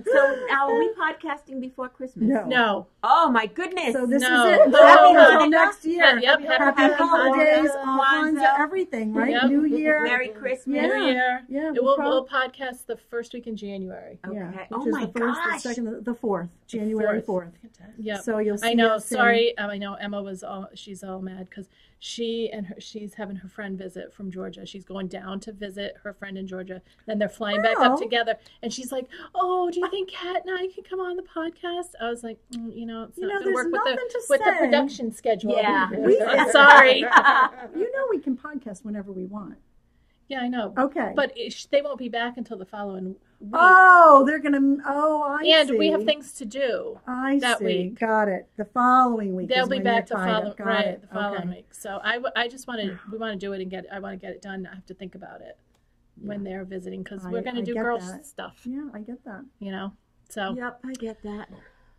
Speaker 3: So now are we podcasting before Christmas?
Speaker 2: No.
Speaker 3: Oh my goodness.
Speaker 1: So this
Speaker 2: No.
Speaker 1: is it.
Speaker 2: Oh,
Speaker 1: Until
Speaker 3: Hanukkah.
Speaker 1: next year.
Speaker 2: Yep.
Speaker 1: Happy
Speaker 3: Happy
Speaker 1: holidays,
Speaker 3: Hanukkah,
Speaker 1: Kwanzaa, everything, right?
Speaker 2: Yep.
Speaker 1: New Year.
Speaker 3: Merry Christmas.
Speaker 1: Yeah.
Speaker 2: New Year.
Speaker 1: Yeah,
Speaker 2: We'll podcast the first week in January.
Speaker 3: Okay.
Speaker 1: Yeah,
Speaker 3: Oh
Speaker 1: which is
Speaker 3: my
Speaker 1: the first,
Speaker 3: gosh.
Speaker 1: the second, the 4th, January 4th.
Speaker 2: Yep.
Speaker 1: So you'll see
Speaker 2: I know.
Speaker 1: us in-
Speaker 2: Sorry, I know Emma she's all mad because she's having her friend visit from Georgia. She's going down to visit her friend in Georgia. Then they're flying back
Speaker 1: Wow.
Speaker 2: up together, and she's like, "Oh, do you think Kat and I can come on the podcast?" I was like, "It's not going to
Speaker 1: there's
Speaker 2: work
Speaker 1: nothing to
Speaker 2: with the
Speaker 1: say.
Speaker 2: production schedule."
Speaker 3: Yeah.
Speaker 2: I'm sorry.
Speaker 1: You know we can podcast whenever we want.
Speaker 2: Yeah, I know.
Speaker 1: Okay.
Speaker 2: But they won't be back until the following week.
Speaker 1: Oh, they're going to, I see.
Speaker 2: And we have things to do.
Speaker 1: I
Speaker 2: that
Speaker 1: see.
Speaker 2: week.
Speaker 1: Got it. The following week
Speaker 2: They'll
Speaker 1: is
Speaker 2: be
Speaker 1: when
Speaker 2: back
Speaker 1: you're
Speaker 2: the
Speaker 1: tied
Speaker 2: following
Speaker 1: up. Got it.
Speaker 2: the following
Speaker 1: Okay.
Speaker 2: week. So I just want to we want to do it and I want to get it done. I have to think about it when they're visiting because we're going to do
Speaker 1: get
Speaker 2: girl
Speaker 1: that.
Speaker 2: stuff.
Speaker 1: Yeah, I get that.
Speaker 2: So
Speaker 3: Yep, I get that.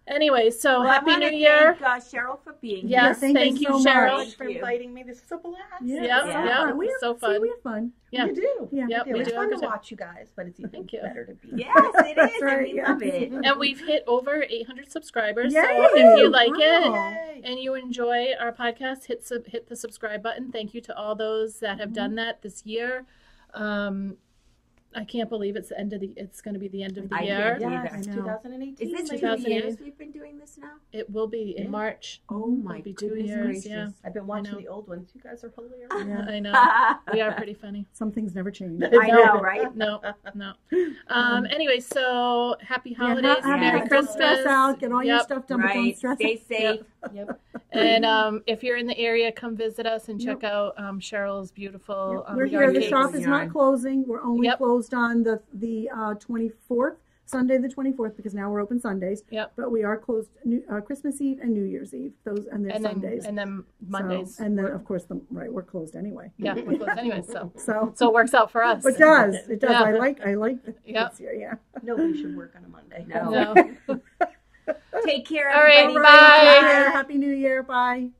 Speaker 2: Anyway, so
Speaker 3: Well,
Speaker 2: Happy
Speaker 3: I wanna
Speaker 2: New Year.
Speaker 3: Thank Cheryl for being
Speaker 2: Yes,
Speaker 1: Yeah,
Speaker 2: thank you,
Speaker 1: so much.
Speaker 2: Cheryl.
Speaker 4: Thanks for inviting me. This is a blast.
Speaker 1: Yeah,
Speaker 2: Yep,
Speaker 1: so
Speaker 3: yep,
Speaker 1: fun.
Speaker 2: it's so
Speaker 1: See,
Speaker 2: fun.
Speaker 1: we have fun.
Speaker 2: Yeah.
Speaker 4: You do.
Speaker 1: Yeah.
Speaker 2: Yep, we
Speaker 4: It's
Speaker 2: do a
Speaker 4: fun
Speaker 2: good
Speaker 4: to
Speaker 2: job.
Speaker 4: watch you guys, but it's even
Speaker 2: Thank you.
Speaker 4: better to be.
Speaker 3: Yes, it is.
Speaker 1: right,
Speaker 3: And we
Speaker 1: yeah.
Speaker 3: love it.
Speaker 2: And we've hit over 800 subscribers.
Speaker 1: Yay!
Speaker 2: So if you like it
Speaker 1: Wow.
Speaker 4: Yay.
Speaker 2: and you enjoy our podcast, hit the subscribe button. Thank you to all those that have done that this year. I can't believe it's going to be the end of the
Speaker 3: I
Speaker 2: year.
Speaker 3: can't believe
Speaker 4: Yes,
Speaker 1: I know.
Speaker 4: 2018.
Speaker 3: Is this 2
Speaker 2: 2008?
Speaker 3: years we've been doing this now?
Speaker 2: It will be in March.
Speaker 3: Oh my
Speaker 2: It'll be 2
Speaker 3: goodness
Speaker 2: years.
Speaker 3: gracious.
Speaker 2: Yeah,
Speaker 4: I've been watching
Speaker 2: know.
Speaker 4: the old ones. You guys are hilarious.
Speaker 1: Yeah.
Speaker 2: I know. We are pretty funny.
Speaker 1: Some things never change.
Speaker 3: I know, right?
Speaker 2: No. Anyway, so happy holidays,
Speaker 1: Yeah,
Speaker 2: Merry
Speaker 1: don't
Speaker 2: Christmas.
Speaker 1: stress out. Get all your
Speaker 2: Yep.
Speaker 1: stuff done, but don't
Speaker 3: Right.
Speaker 1: stress
Speaker 3: Stay safe.
Speaker 4: Yep.
Speaker 2: And if you're in the area, come visit us and check out Cheryl's beautiful.
Speaker 1: We're
Speaker 2: yarn
Speaker 1: here. The
Speaker 2: cakes.
Speaker 1: shop is not closing. We're only
Speaker 2: Yep.
Speaker 1: closed on the 24th, Sunday the 24th, because now we're open Sundays.
Speaker 2: Yep.
Speaker 1: But we are closed Christmas Eve and New Year's Eve. Those and they're
Speaker 2: And
Speaker 1: Sundays.
Speaker 2: then Mondays.
Speaker 1: So, and then of course we're closed anyway.
Speaker 2: Yeah, we're closed anyway. So
Speaker 1: So
Speaker 2: it works out for us.
Speaker 1: it does. It does.
Speaker 2: Yeah.
Speaker 1: I like
Speaker 2: Yep.
Speaker 1: this year, yeah.
Speaker 4: Nobody should work on a Monday.
Speaker 3: No.
Speaker 2: No.
Speaker 3: Take care,
Speaker 2: All right,
Speaker 3: everybody.
Speaker 2: bye.
Speaker 1: Take care. Happy New Year. Bye.